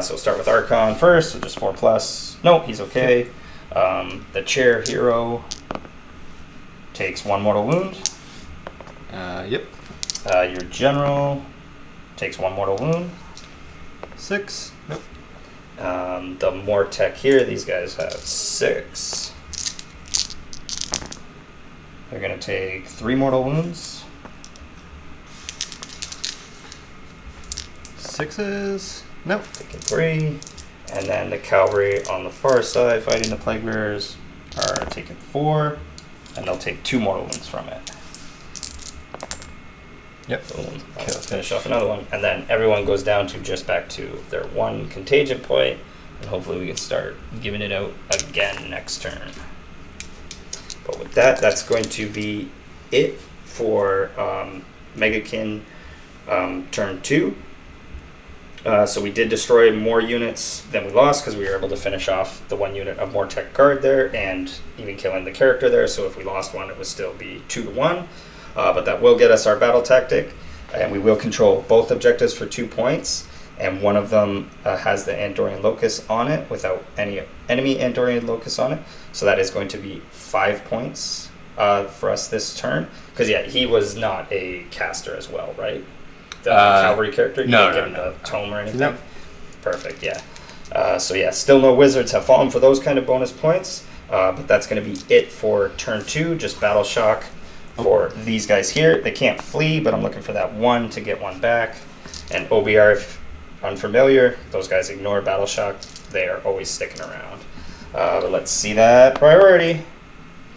So we'll start with Archon first, so just 4+. Nope, he's okay. The chair hero takes 1 mortal wound. Yep. Your general takes 1 mortal wound. 6. Nope. The Mortec here, these guys have 6. They're going to take 3 mortal wounds. 6s. Nope. Taking 3. And then the cavalry on the far side fighting the Plague Bearers are taking 4. And they'll take 2 mortal wounds from it. Yep. Boom. I'll finish off another one. And then everyone goes down to just back to their 1 contagion point. And hopefully we can start giving it out again next turn. But with that, that's going to be it for MAGGOTKIN turn 2. So we did destroy more units than we lost because we were able to finish off the 1 unit of Mortec guard there and even killing the character there. So if we lost one, it would still be 2-1. But that will get us our battle tactic, and we will control both objectives for 2 points. And one of them has the Andorian Locust on it without any enemy Andorian Locust on it. So that is going to be 5 points for us this turn. Because, yeah, he was not a caster as well, right? The cavalry character? You didn't give him a tome or anything? No. Perfect, yeah. So, yeah, still no wizards have fallen for those kind of bonus points. But that's going to be it for turn 2. Just battle shock for these guys here. They can't flee, but I'm looking for that 1 to get 1 back. And OBR, if unfamiliar, those guys ignore battle shock. They are always sticking around. But let's see that priority.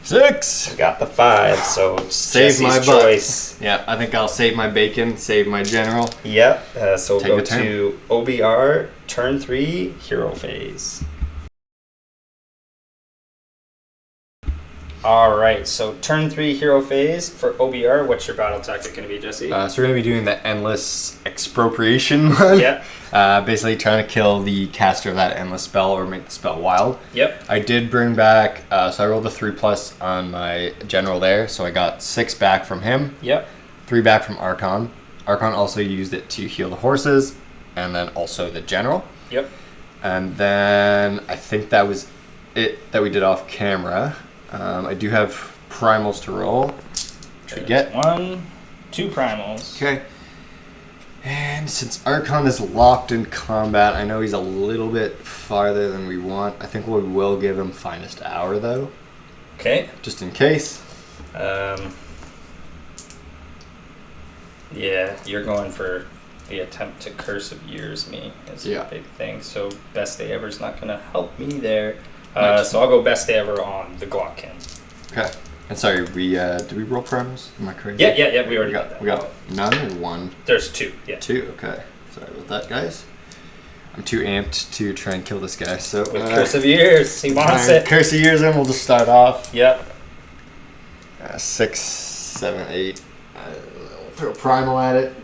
6. We got the 5, so Save my Jesse's butt. choice. Yeah, I think I'll save my bacon, save my general. Yep, so Take we'll a go turn. to OBR, turn 3, hero phase. Alright, so turn 3 hero phase for OBR. What's your battle tactic going to be, Jesse? So we're going to be doing the Endless Expropriation one. Yep. Basically trying to kill the caster of that endless spell or make the spell wild. Yep. I did bring back, so I rolled a 3+ on my general there, so I got 6 back from him. Yep. 3 back from Archon. Archon also used it to heal the horses, and then also the general. Yep. And then I think that was it that we did off camera. I do have primals to roll. Should we get 1, 2 primals. Okay. And since Archon is locked in combat, I know he's a little bit farther than we want. I think we will give him Finest Hour, though. Okay. Just in case. Yeah, you're going for the attempt to Curse of Years me is a big thing. So Best Day Ever is not going to help me there. So I'll go Best Day Ever on the Glockkin. Okay. And sorry, we did we roll primals? Am I crazy? Yeah. We already got that. We got none or 1? There's 2. Yeah. 2. Okay. Sorry about that, guys. I'm too amped to try and kill this guy. So With Curse of Years, he wants it. Curse of Years, and we'll just start off. Yep. 6, 7, 8. We'll throw a primal at it.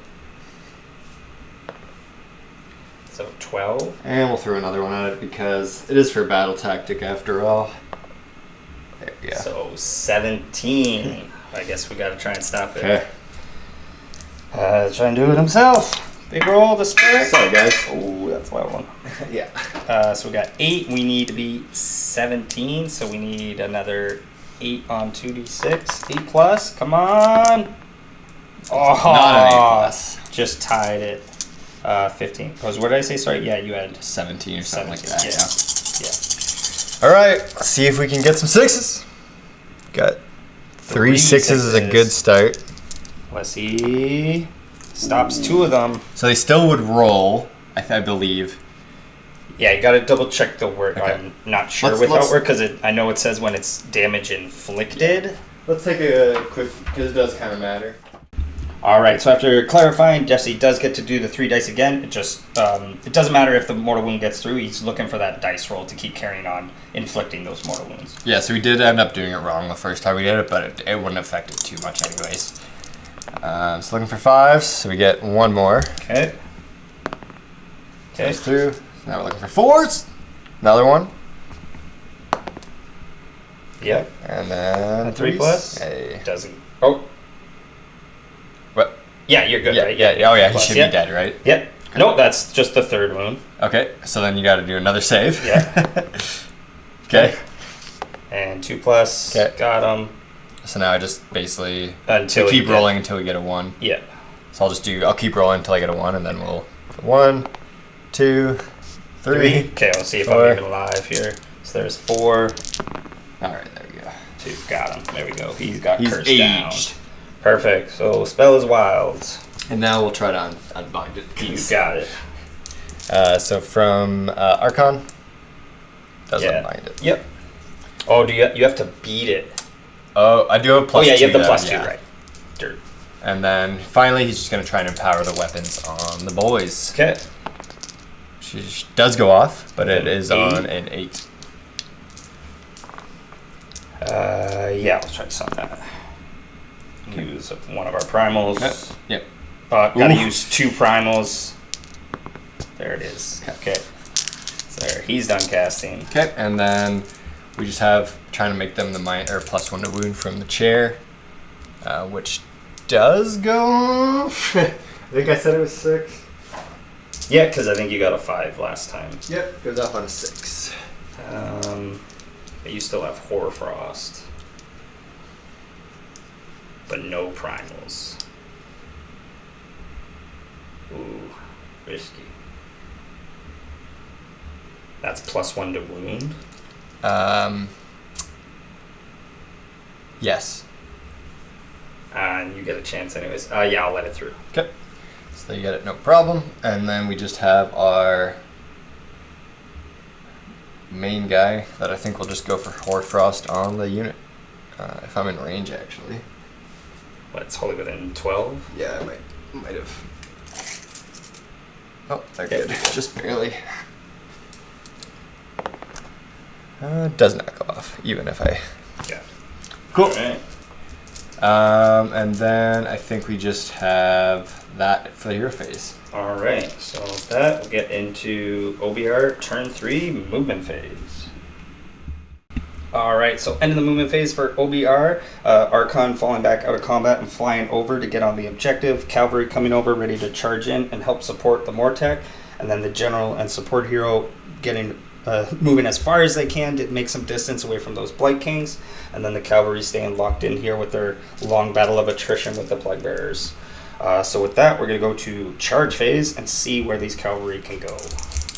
So 12. And we'll throw another one at it because it is for battle tactic after all. There we go. So 17. I guess we got to try and stop it. Okay. Try and do it himself. Big roll to spare. Sorry, guys. Oh, that's a loud one. Yeah. So we got 8. We need to be 17. So we need another 8 on 2d6. 8 plus. Come on. Oh, Not an A plus. Just tied it. 15. What did I say? Sorry. Yeah, you had 17 or something like 17, that. yeah. All right. Let's see if we can get some 6s. Got 3 6s is a good start. Let's see. Stops 2 of them. So they still would roll, I believe. Yeah, you got to double check the word. Okay. I'm not sure Let's- without word because I know it says when it's damage inflicted. Let's take a quick, because it does kind of matter. All right, so after clarifying, Jesse does get to do the 3 dice again. It just it doesn't matter if the mortal wound gets through. He's looking for that dice roll to keep carrying on inflicting those mortal wounds. Yeah, so we did end up doing it wrong the first time we did it, but it wouldn't affect it too much anyways. So looking for 5s, so we get 1 more. Okay. Goes through. Now we're looking for 4s. Another one. Yep. And then A 3 plus. Hey. Doesn't. Oh. What? Yeah, you're good, Yeah, right? yeah. Oh yeah, he Plus, should yeah. be dead, right? Yep. No, that's just the 3rd wound. Okay, so then you got to do another save. Yeah. Okay. And 2 plus. Okay. Got him. So now I just basically Until keep you get- rolling until we get a 1. Yeah. So I'll keep rolling until I get a 1, and then we'll 1, 2, 3. Okay, let's see if 4. I'm even alive here. So there's 4. All right, there we go. 2. Got him. There we go. He's got He's cursed aged. down. Perfect. So spell is wild. And now we'll try to unbind it. You got it. So from Archon, does unbind it. Yep. Oh, you have to beat it? Oh, I do have +2. Oh yeah, you have the though, +2, yeah. right? Dirt. And then finally, he's just gonna try and empower the weapons on the boys. Okay. She does go off, but it is on an 8. Yeah, let's try to sell that. Use one of our primals. Yep. Gotta use 2 primals. There it is. Okay. So there, he's done casting. Okay, and then we just have trying to make them the +1 to wound from the chair, which does go off. I think I said it was 6. Yeah, because I think you got a 5 last time. Yep, goes off on a 6. But you still have Hoarfrost, but no primals. Ooh, risky. That's +1 to wound. Yes. And you get a chance anyways. Yeah, I'll let it through. Okay. So you get it, no problem. And then we just have our main guy that I think will just go for Hoarfrost on the unit. If I'm in range, actually. What, it's wholly within 12? Yeah, I might have. Oh, they're good. Just barely. Does not go off, even if I... Yeah. Cool. All right. And then I think we just have that for the hero phase. All right, so with that, we'll get into OBR turn 3 movement phase. All right, so end of the movement phase for OBR. Archon falling back out of combat and flying over to get on the objective. Cavalry coming over, ready to charge in and help support the Mortec. And then the general and support hero getting moving as far as they can to make some distance away from those Blight Kings. And then the cavalry staying locked in here with their long battle of attrition with the Plague Bearers. So with that, we're going to go to charge phase and see where these cavalry can go.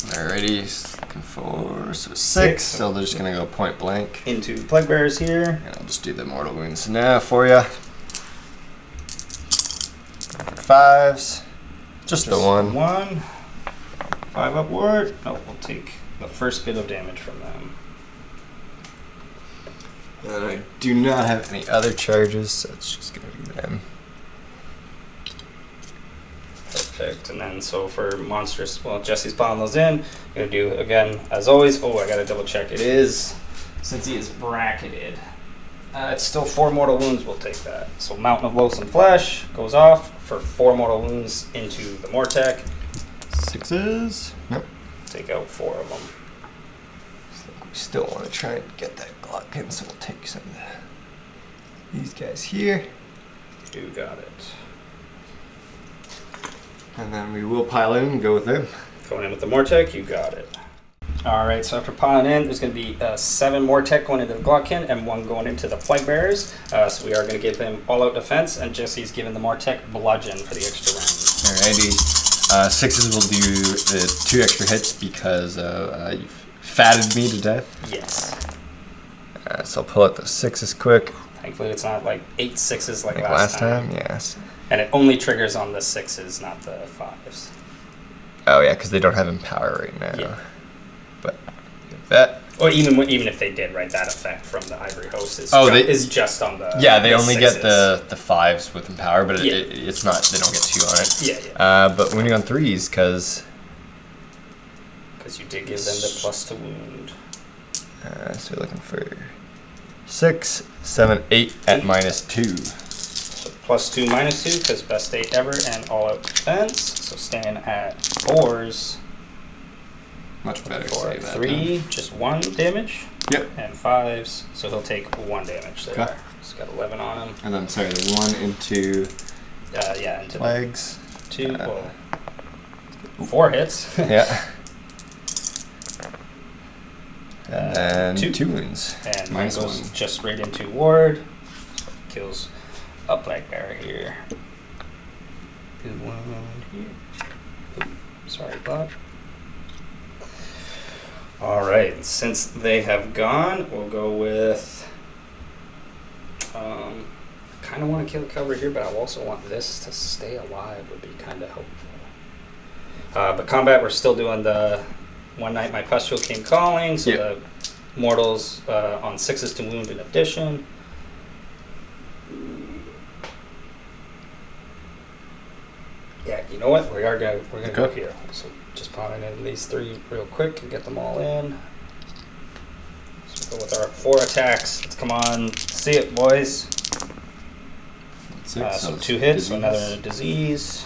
Alrighty, looking for 6. So they're just gonna go point blank Into Plague Bearers here. and I'll just do the mortal wounds now for you. 5s, just the one. 1. 5 upward. No, we'll take the first bit of damage from them. And I do not have any other charges, so it's just gonna be them. Perfect. And then so for monstrous, well, Jesse's piling those in. I'm going to do, again, as always, I got to double check. It is, since he is bracketed, it's still 4 mortal wounds. We'll take that. So Mountain of Loathsome Flesh goes off for 4 mortal wounds into the Mortec. 6s? Nope. Take out 4 of them. We still want to try and get that Glock in, so we'll take some of these guys here. You got it. And then we will pile in and go with them. Going in with the Mortec, you got it. All right, so after piling in, there's going to be 7 Mortec going into the Glockkin and 1 going into the Plague Bearers. So we are going to give him all-out defense, and Jesse's giving the Mortec bludgeon for the extra round. Alrighty. 6s will do the 2 extra hits because you've fatted me to death. Yes. So I'll pull out the 6s quick. Thankfully, it's not like 8 6s like Like last time. yes. And it only triggers on the 6s, not the 5s. Oh yeah, because they don't have Empower right now. Yeah. But that. Or even if they did, right, that effect from the Ivory Host is, is just on the Yeah, they the only 6s. get the 5s with Empower, but Yeah. it's not, they don't get 2 on it. Yeah. But wounding on 3s, because you did give them the plus to wound. so we're looking for 6, 7, 8 at -2. So +2, -2, because best 8 ever, and all-out defense. So staying at 4s. Much better. For save that 3, time. just 1 damage. Yep. And 5s, so he'll take 1 damage there. Okay. He's got 11 on him. And then, sorry, the 1 into Into legs. 2, 4 hits. Yeah. And then 2. 2 wounds. And mine Minus goes 1. just right into ward. So kills a Black Bear here. Good wound here. Oops, sorry, Bob. Alright, since they have gone, we'll go with... kind of want to kill cover here, but I also want this to stay alive would be kind of helpful. But combat, we're still doing the one night my pustule came calling, so the mortals on 6s to wound in addition. Yeah, you know what? We're gonna go here. So Just piling in these 3 real quick and get them all in. So go with our 4 attacks. Let's come on, see it, boys. 6. So 2 hits, so another disease.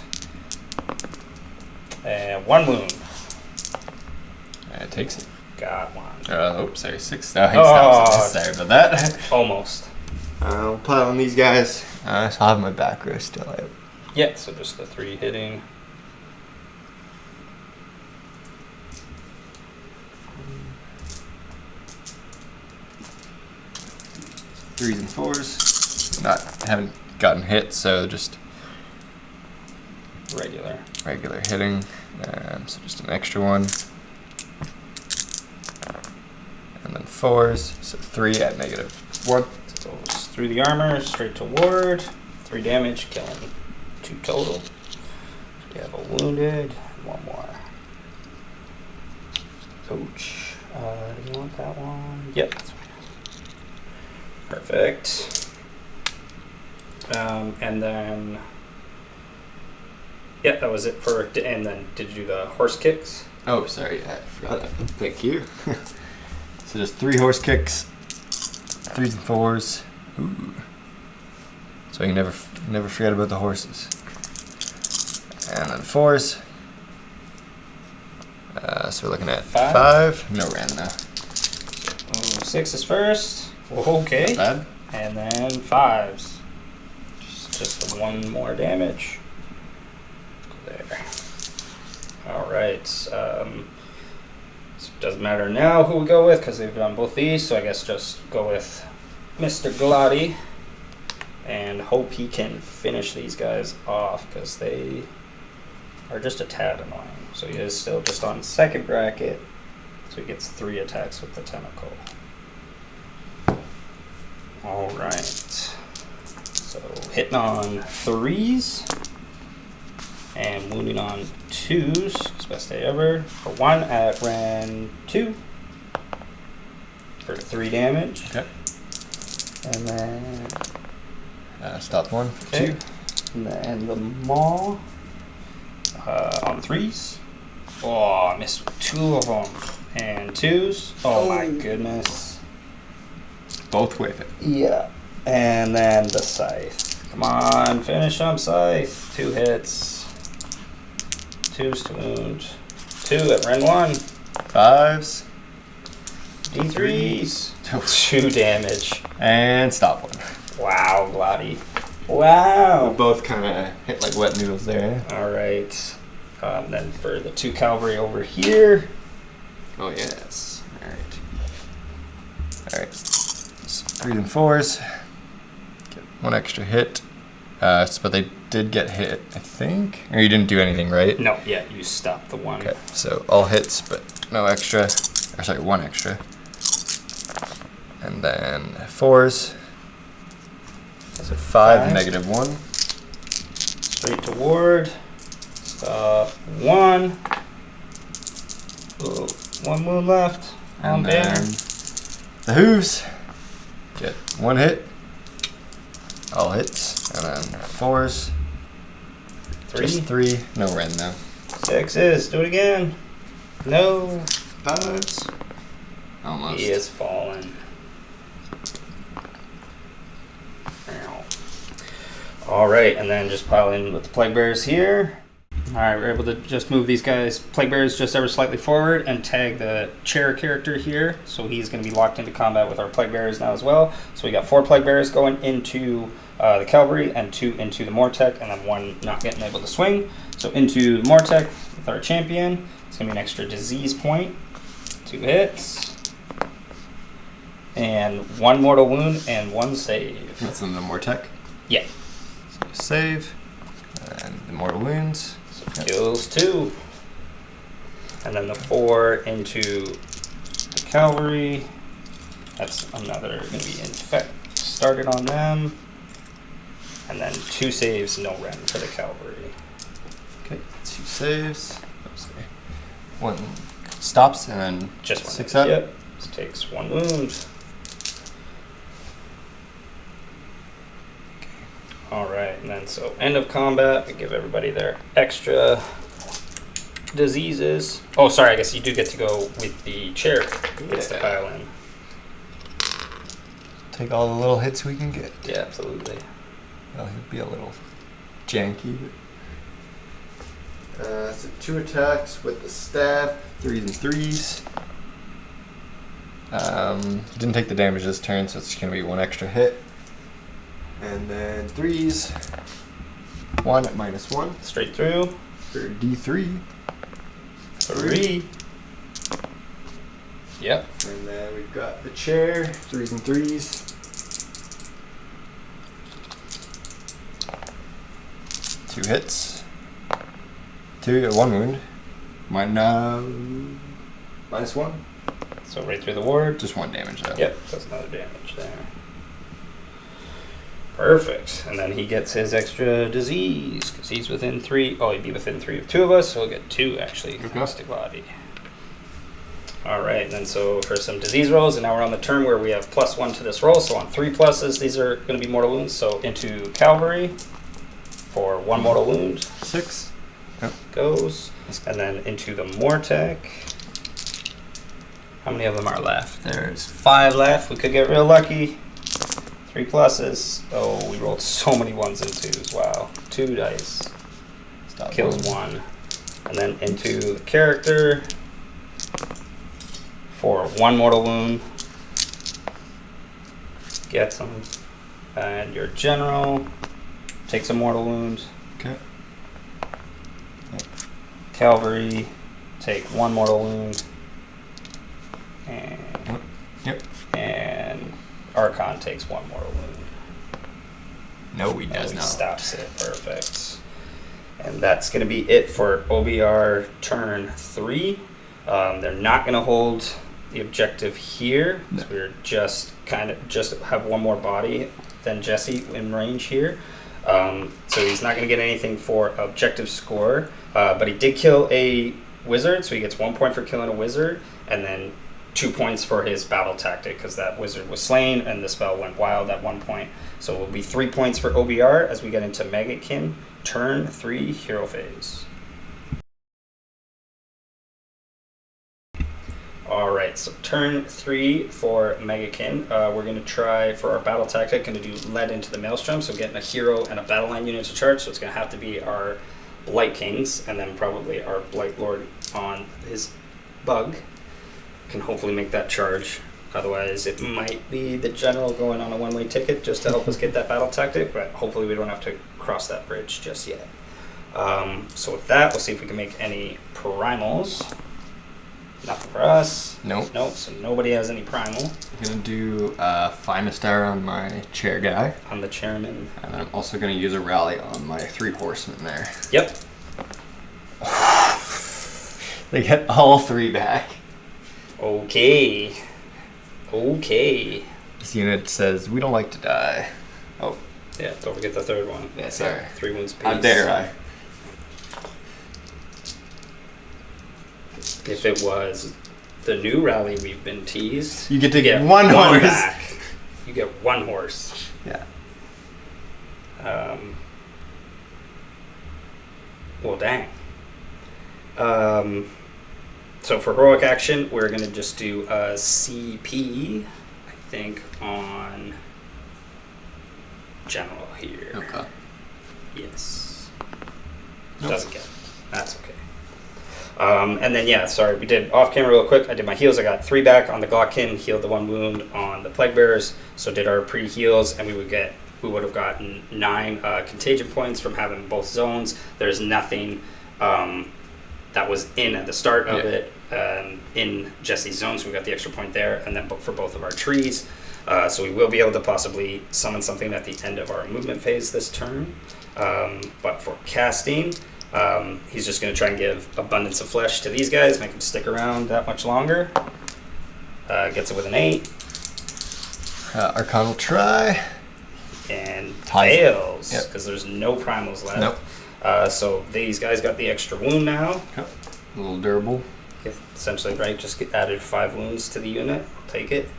And 1 wound. It takes it. Got 1. Oops, sorry, 6. No, he stops. Sorry about that. Almost. I'll pile on these guys. So I'll have my back row still out. Yeah, so just the 3 hitting. Threes and 4s. Haven't gotten hit, so just regular hitting. So just an extra 1. And then 4s, so 3 at -1. So goes through the armor, straight to ward. 3 damage, killing 2 total. We have a wounded, 1 more. Ouch. Do you want that one? Yep, that's fine. Perfect. And then, yeah, that was it for. And then, did you do the horse kicks? Oh, sorry, I forgot that. Thank you. So just 3 horse kicks, 3s and 4s. Ooh. So you never forget about the horses. And then 4s. So we're looking at 5. No ran now. 6 is first. Okay. Not bad. And then 5s. Just 1 more damage. There. All right. So it doesn't matter now who we go with because they've done both these. So I guess just go with Mr. Glotty and hope he can finish these guys off because they are just a tad annoying. So he is still just on 2nd bracket. So he gets 3 attacks with the tentacle. All right. So hitting on 3s and wounding on 2s. It's best day ever. For 1 at Ran 2 for 3 damage. Okay. And then Stop 1 for 2. And then the maw on 3s. Oh, I missed 2 of them. And 2s. Oh my goodness. Both with it. Yeah. And then the scythe. Come on, finish him, scythe. 2 hits. 2s to wound. 2 at Ren 1. 5s. D3s. 2 damage. And stop 1. Wow, Glotty. Wow. We both kind of hit like wet noodles there. All right. Then for the 2 cavalry over here. Oh, yes. All right. All right. So 3s and 4s. Get 1 extra hit. But they did get hit, I think. Or you didn't do anything, right? No, yeah, you stopped the 1. Okay, so all hits, but no extra. Or sorry, 1 extra. And then 4s. So 5, -1. Straight to ward. Stop 1. Ooh, 1 wound left. And Banner. then the hooves. Get 1 hit. All hits. And then 4s. 3. Just 3. No ren though. 6s. Do it again. No. 5s. Almost. He is falling. All right, and then just pile in with the plague bears here. All right, we're able to just move these guys, plague bears, just ever slightly forward and tag the chair character here. So he's going to be locked into combat with our plague bears now as well. So we got 4 plague bears going into the cavalry and 2 into the Mortec, and then 1 not getting able to swing. So into the Mortec with our champion. It's going to be an extra disease point. 2 hits. And 1 mortal wound and 1 save. That's in the Mortec. Yeah. So save. And the mortal wounds. So kills 2. And then the 4 into the cavalry. That's another going to be infect started on them. And then 2 saves, no ren for the cavalry. Okay, 2 saves. Oops, sorry. 1 stops and then Just 1. 6 up. Yep. This takes 1 wound. All right, and then so end of combat, we give everybody their extra diseases. Oh, sorry, I guess you do get to go with the chair. It's the pile in. Take all the little hits we can get. Yeah, absolutely. Well, he'll be a little janky. So 2 attacks with the staff, 3s and 3s. He didn't take the damage this turn, so it's going to be 1 extra hit. And then 3s. 1 at -1. Straight through. For D3. 3. Yep. And then we've got the chair, 3s and 3s. 2 hits. 1 wound. -1. So right through the ward. Just 1 damage though. Yep, that's another damage there. Perfect. And then he gets his extra disease because he's within 3. Oh, he'd be within 3 of 2 of us, so he'll get 2 actually. Caustic body. All right, and then so for some disease rolls, and now we're on the turn where we have +1 to this roll. So on 3 pluses, these are going to be mortal wounds. So into cavalry for 1 mortal wound. 6. Yep. Goes. And then into the Mortec. How many of them are left? There's 5 left. We could get real lucky. 3 pluses. Oh, we rolled so many 1s and 2s. Wow. 2 dice. Stop Kills 1. And then into the character for 1 mortal wound. Gets them. And your general takes a mortal wound. Okay. Cavalry take 1 mortal wound. And, Yep. and Archon takes 1 mortal wound. No, he And does he not. stops it. Perfect. And that's going to be it for OBR turn 3. They're not going to hold the objective here. No. So we're just have 1 more body than Jesse in range here. So he's not going to get anything for objective score. But he did kill a wizard, so he gets 1 point for killing a wizard, and then 2 points for his battle tactic because that wizard was slain and the spell went wild at 1 point. So it will be 3 points for OBR as we get into Maggotkin, turn 3, hero phase. Alright, so turn 3 for Maggotkin. We're going to try, for our battle tactic, going to do lead into the maelstrom, so getting a hero and a battle line unit to charge, so it's going to have to be our Blight Kings, and then probably our Blight Lord on his bug can hopefully make that charge. Otherwise, it might be the general going on a 1-way ticket just to help us get that battle tactic, but hopefully we don't have to cross that bridge just yet. So with that, we'll see if we can make any primals. Nothing for us. Nope. Nope, so nobody has any primal. I'm going to do Finest Star on my chair guy. On the chairman. And then I'm also going to use a rally on my 3 horsemen there. Yep. They get all 3 back. Okay. Okay. This unit says, we don't like to die. Oh. Yeah, don't forget the 3rd one. Yeah, sorry. 3 wounds piece. How dare I? If it was the new rally we've been teased, You get to get 1 horse. back. You get 1 horse. Yeah. Well, dang. So for heroic action, we're going to just do a CP, I think, on general here. Okay. Yes. Nope. Doesn't get it. That's okay. And then, yeah, sorry, we did off camera real quick. I did my heals. I got 3 back on the Glockin, healed the 1 wound on the Plague Bearers. So did our pre-heals, and we would have gotten 9 contagion points from having both zones. There's nothing that was in at the start of it in Jesse's zone, so we got the extra point there, and then for both of our trees. So we will be able to possibly summon something at the end of our movement phase this turn. But for casting, he's just going to try and give Abundance of Flesh to these guys, make them stick around that much longer. Gets it with an 8. Archon will try. And Ties. fails, Yep. because there's no primals left. Nope. So these guys got the extra wound now. Yep. A little durable. Essentially, right, just added 5 wounds to the unit. I'll take it.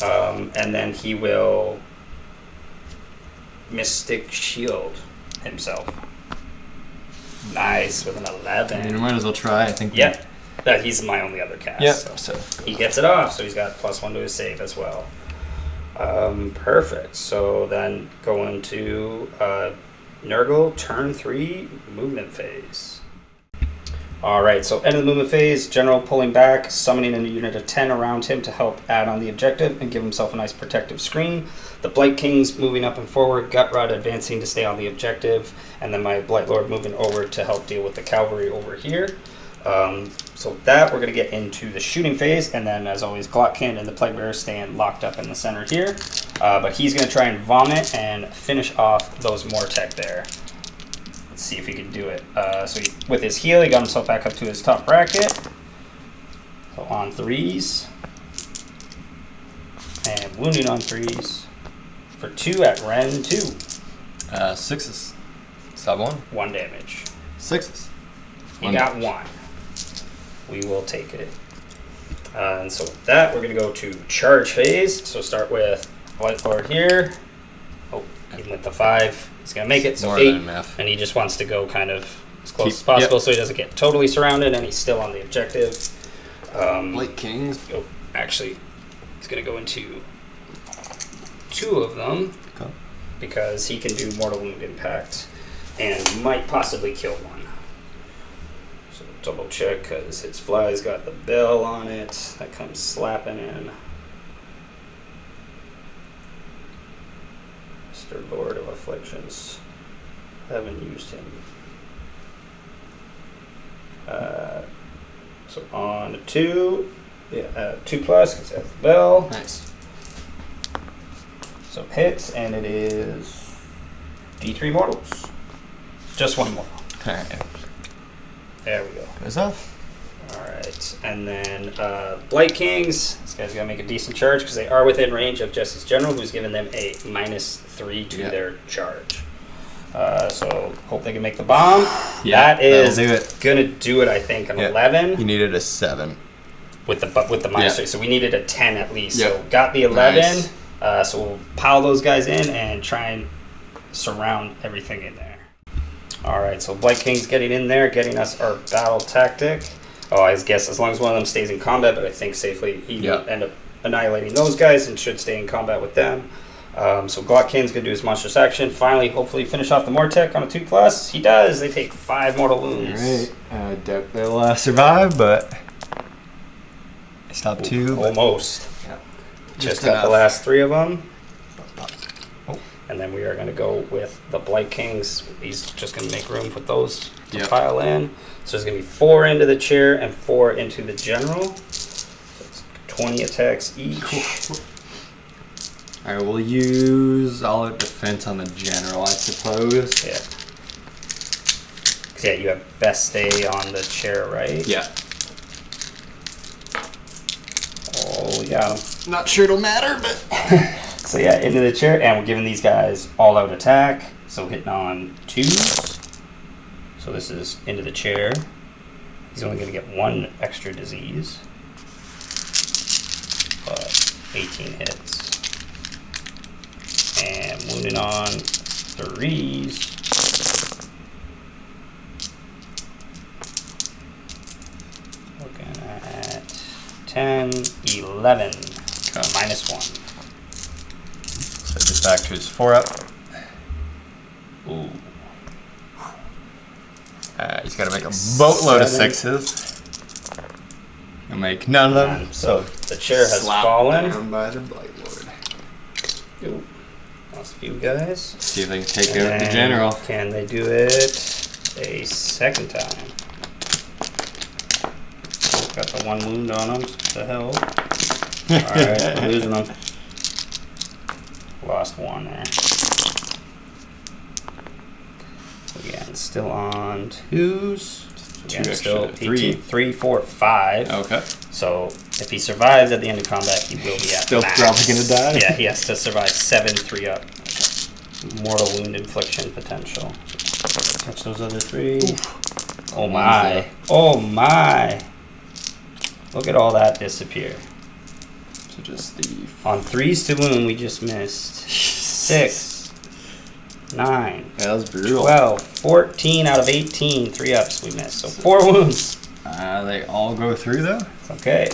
And then he will Mystic Shield himself. Nice, with an I mean, 11. we might as well try. I think. Yep. He's my only other cast. Yeah. So So he gets it off, so he's got +1 to his save as well. Perfect. So then go into NURGLE, turn 3, movement phase. Alright, so end of the movement phase, General pulling back, summoning a unit of 10 around him to help add on the objective and give himself a nice protective screen. The Blight Kings moving up and forward, Gut Rod advancing to stay on the objective, and then my Blight Lord moving over to help deal with the cavalry over here. So that we're going to get into the shooting phase, and then as always Glotkin and the Plague Bearer staying locked up in the center here. But he's going to try and vomit and finish off those Mortec there. Let's see if he can do it. So with his heal, he got himself back up to his top bracket. So on 3s. And wounding on 3s. For 2 at Ren 2. 6s. Stop 1. 1 damage. 6s. He got 1. We will take it. And so with that, we're going to go to charge phase. So start with Blight Lord here. Oh, even with the 5, he's going to make it. So More 8. than enough. And he just wants to go kind of as close as possible so he doesn't get totally surrounded, and he's still on the objective. Blight Kings. Oh, actually, it's going to go into 2 of them because he can do mortal wound impact and might possibly kill 1. So double check because his fly's got the bell on it that comes slapping in. Mr. Lord of Afflictions. Haven't used him. So on 2, yeah, 2+ because that's the bell. Nice. So hits, and it is D3 mortals. Just 1 mortal. Alright. There we go. Goes off. Alright, and then Blight Kings. This guy's got to make a decent charge because they are within range of Jesse's General, who's given them a -3 to their charge. So hope they can make the bomb. Yeah, that is that'll do it. gonna do it. I think an 11 You needed a 7. with the -3. So we needed a 10 at least. Yep. So got the 11. Nice. So we'll pile those guys in and try and surround everything in there. All right. So Blight King's getting in there, getting us our battle tactic. Oh, I guess as long as one of them stays in combat, but I think safely he will end up annihilating those guys and should stay in combat with them. So Glotkin's going to do his monstrous action. Finally, hopefully finish off the Mortec on a 2+. He does. They take 5 mortal wounds. Alright. I doubt they'll survive, but I stopped 2. but- Almost. Yeah. Just Just got the enough. last 3 of them. Oh. And then we are going to go with the Blight Kings. He's just going to make room for those to Yep. pile in. So there's going to be 4 into the chair and 4 into the general. So it's 20 attacks each. Cool. Alright, we'll use all out defense on the general, I suppose. Yeah. 'Cause yeah, you have best stay on the chair, right? Yeah. Oh, we got him. Not sure it'll matter, but So yeah, into the chair, and we're giving these guys all-out attack. So hitting on 2s. So this is into the chair. He's only going to get 1 extra disease. But 18 hits. And wounding on 3s. Looking at 10, 11. -1. set this back to his 4-up. Ooh. He's got to make a boatload of 7. 6s. He'll make none of them. None. So the chair has slapped fallen. down by the Blight Lord. Ooh. Lost a few guys. See if they can take out the general. Can they do it a second time? Got the 1 wound on him. What the hell? Alright, we're losing them. Lost 1 there. Again, still on 2s. Again, Two still extra, 3. 3, 4, 5. Okay. So if he survives at the end of combat, he will be at Still max. probably gonna die? Yeah, he has to survive 7 3-up. Mortal wound infliction potential. Touch those other 3. Oof. Oh my. Oh my. Look at all that disappear. So just the On 3s to wound, we just missed 6. 9, Yeah, that was brutal. 12, 14 out of 18. 3 ups we missed. So 4 wounds. They all go through though. Okay.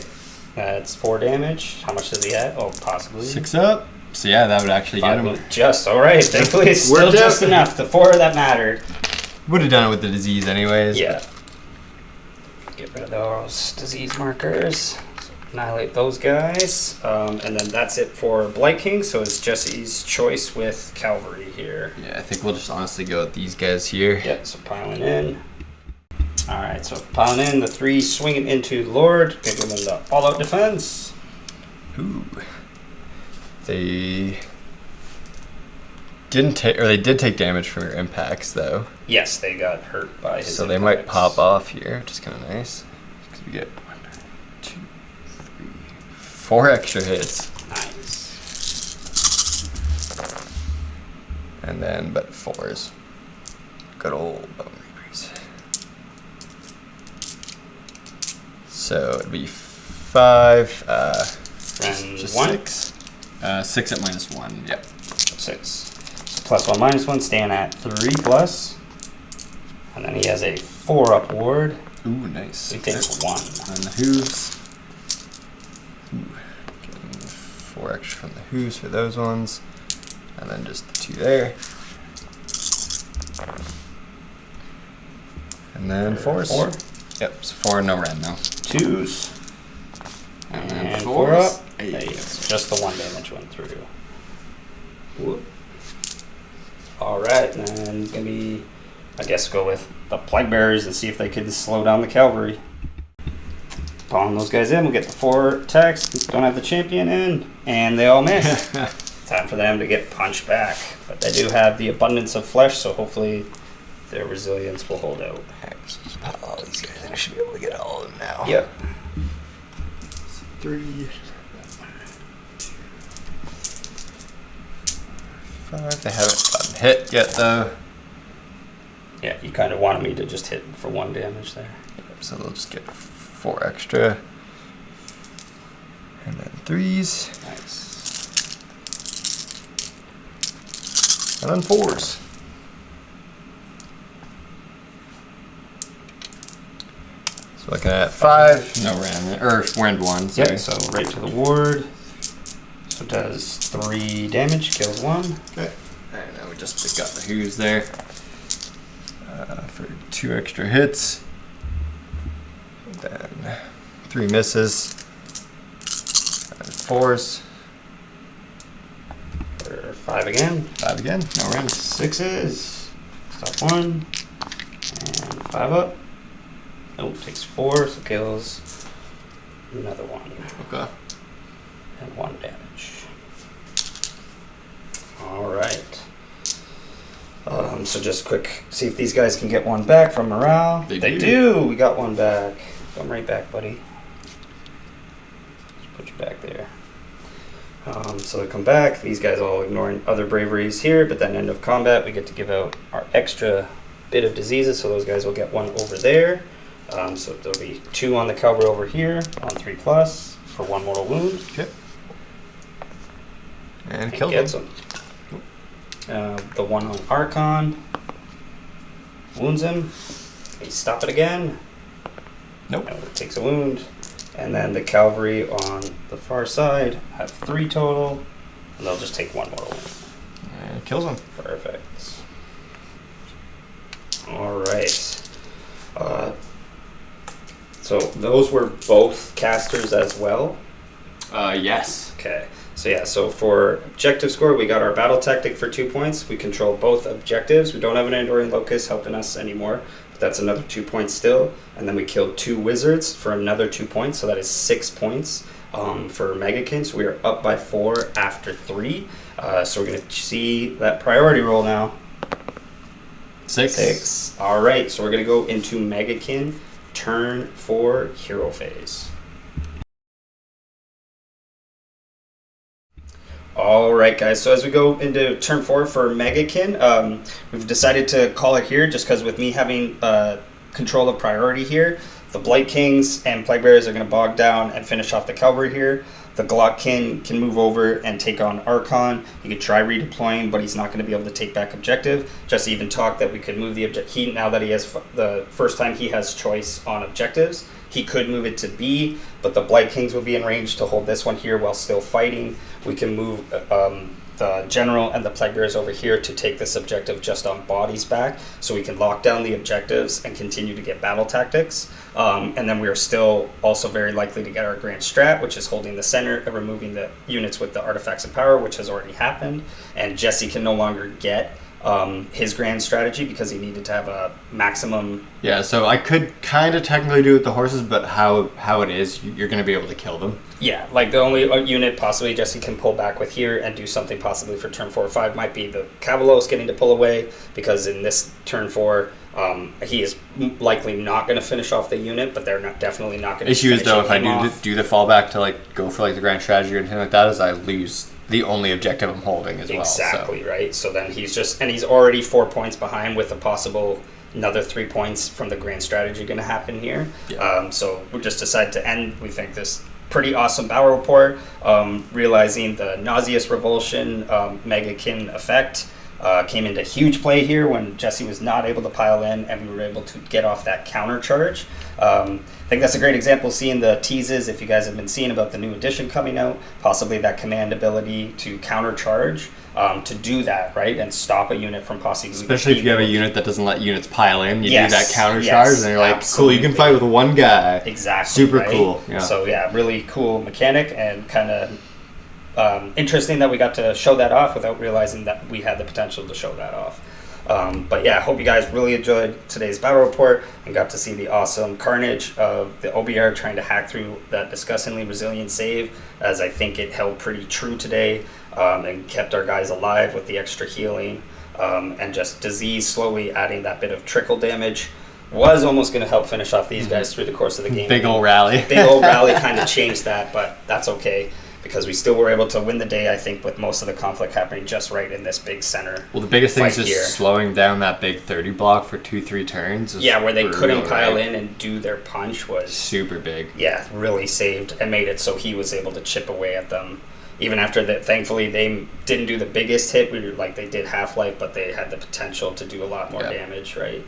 That's 4 damage. How much does he have? Oh, possibly 6 up. So yeah, that would actually get 5 him. just all right. Thankfully, it's still Worked just out. enough. The 4 that mattered. Would have done it with the disease anyways. Yeah. Get rid of those disease markers. So annihilate those guys. And then that's it for Blight King. So it's Jesse's choice with Cavalry here. Yeah, I think we'll just honestly go with these guys here. Yep, so piling in. Alright, so piling in, the 3 swinging into Lord, giving them the all-out defense. Ooh. They didn't take, or they did take damage from your impacts though. Yes, they got hurt by his So they might impacts. pop off here, which is kind of nice. Because we get 1, 2, 3, 4 extra hits. Nice. And then, but 4s. Good old Bone Reapers. So it'd be 5, And just 1? 6. 6 at -1, yep. 6. So +1, -1, staying at 3 plus. And then he has a 4-up ward. Ooh, nice. So he takes 1. And the hooves. Ooh, getting 4 extra from the hooves for those ones. And then just the 2 there. And then 4s. 4. Yep, so 4, no red now. 2s. And then And 4 4 up. up. There you go. Just the 1 damage went through. Whoop. Alright, then gonna be, I guess, go with the Plague Bearers and see if they can slow down the Cavalry. Palm those guys in, we'll get the 4 attacks. Don't have the champion in, and they all miss. Time for them to get punched back. But they do have the abundance of flesh, so hopefully their resilience will hold out. Alright, so just pile all these guys in. I should be able to get all of them now. Yep. 3, 5. They haven't gotten hit yet though. Yeah, you kind of wanted me to just hit for 1 damage there. Yep, so they'll just get 4 extra. And then 3s. Nice. And then 4s. So looking at 5. No ram, or wind 1. Sorry. Yep, so right to the ward. So it does 3 damage, kills 1. Okay. And then we just got the hooves there. For 2 extra hits. And then 3 misses. And 4s. For 5 again. 5 again. No rams. 6s. Stop 1. And 5 up. Nope, takes 4, so kills another 1. Okay. And 1 damage. Alright. So just quick, see if these guys can get 1 back from morale. They do. do. We got 1 back. Come right back, buddy. Just put you back there. So they come back. These guys all ignoring other braveries here, but then end of combat, we get to give out our extra bit of diseases, so those guys will get 1 over there. So there'll be 2 on the cavalry over here, on 3 plus, for 1 mortal wound. Okay. And And kill gets them. him. The 1 on Archon wounds him. He stop it again. Nope. No, it takes a wound. And then the cavalry on the far side have 3 total, and they'll just take 1 mortal wound. And kills them. Perfect. All right. So those were both casters as well. Yes. Okay. So yeah, so for objective score, we got our battle tactic for 2 points. We control both objectives. We don't have an Enduring Locust helping us anymore, but that's another 2 points still. And then we killed 2 wizards for another 2 points, so that is 6 points for Maggotkins. So we are up by 4 after 3. So we're going to see that priority roll now. 6. All right, so we're going to go into Maggotkin, turn 4, hero phase. All right, guys. So as we go into turn 4 for Maggotkin, we've decided to call it here just because with me having control of priority here, the Blight Kings and Plague Bearers are going to bog down and finish off the cavalry here. The Glockkin can move over and take on Archon. He could try redeploying, but he's not going to be able to take back objective. Jesse even talked that we could move the objective. Now that he has the first time he has choice on objectives, he could move it to B, but the Blight Kings would be in range to hold this one here while still fighting. We can move the General and the Plague Bearers over here to take this objective just on bodies back, so we can lock down the objectives and continue to get battle tactics. And then we are still also very likely to get our grand strat, which is holding the center and removing the units with the artifacts of power, which has already happened. And Jesse can no longer get his grand strategy because he needed to have a maximum. Yeah, so I could kind of technically do it with the horses, but how it is, you're going to be able to kill them. Yeah, like the only unit possibly Jesse can pull back with here and do something possibly for turn 4 or 5 might be the Cavalos getting to pull away, because in this turn 4, he is likely not going to finish off the unit, but they're definitely not going to. Issue is though, if I do the fallback to like go for like the grand strategy or anything like that, is I lose the only objective I'm holding as well. Exactly, right. So then he's already 4 points behind with a possible another 3 points from the grand strategy going to happen here. Yeah. So we just decided to end. We think this pretty awesome battle report, realizing the Nauseous Revulsion MAGGOTKIN effect came into huge play here when Jesse was not able to pile in, and we were able to get off that counter charge. I think that's a great example, seeing the teases, if you guys have been seeing about the new edition coming out, possibly that command ability to counter charge, to do that, right, and stop a unit from possibly. Especially if you have a unit that doesn't let units pile in, you do that counter charge, and you're like, absolutely. Cool, you can fight with one guy. Exactly. Super right? cool. Yeah. So yeah, really cool mechanic, and kind of interesting that we got to show that off without realizing that we had the potential to show that off. But yeah, I hope you guys really enjoyed today's battle report and got to see the awesome carnage of the OBR trying to hack through that disgustingly resilient save, as I think it held pretty true today, and kept our guys alive with the extra healing, and just disease slowly adding that bit of trickle damage. Was almost going to help finish off these guys through the course of the game. Big old rally. Big old rally kind of changed that, but that's okay, because we still were able to win the day, I think, with most of the conflict happening just right in this big center. Well, the biggest thing is just here. Slowing down that big 30 block for 2-3 turns. Yeah, where they brutal, couldn't pile right? in and do their punch was super big. Yeah, really saved and made it so he was able to chip away at them. Even after that, thankfully, they didn't do the biggest hit. We were, like, they did Half-Life, but they had the potential to do a lot more damage, right?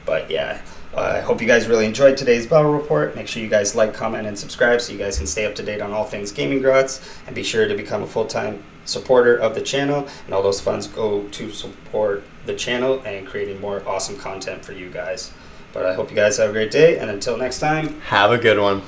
But yeah, I hope you guys really enjoyed today's battle report. Make sure you guys like, comment, and subscribe so you guys can stay up to date on all things Gaming Grots. And be sure to become a full-time supporter of the channel. And all those funds go to support the channel and creating more awesome content for you guys. But I hope you guys have a great day. And until next time, have a good one.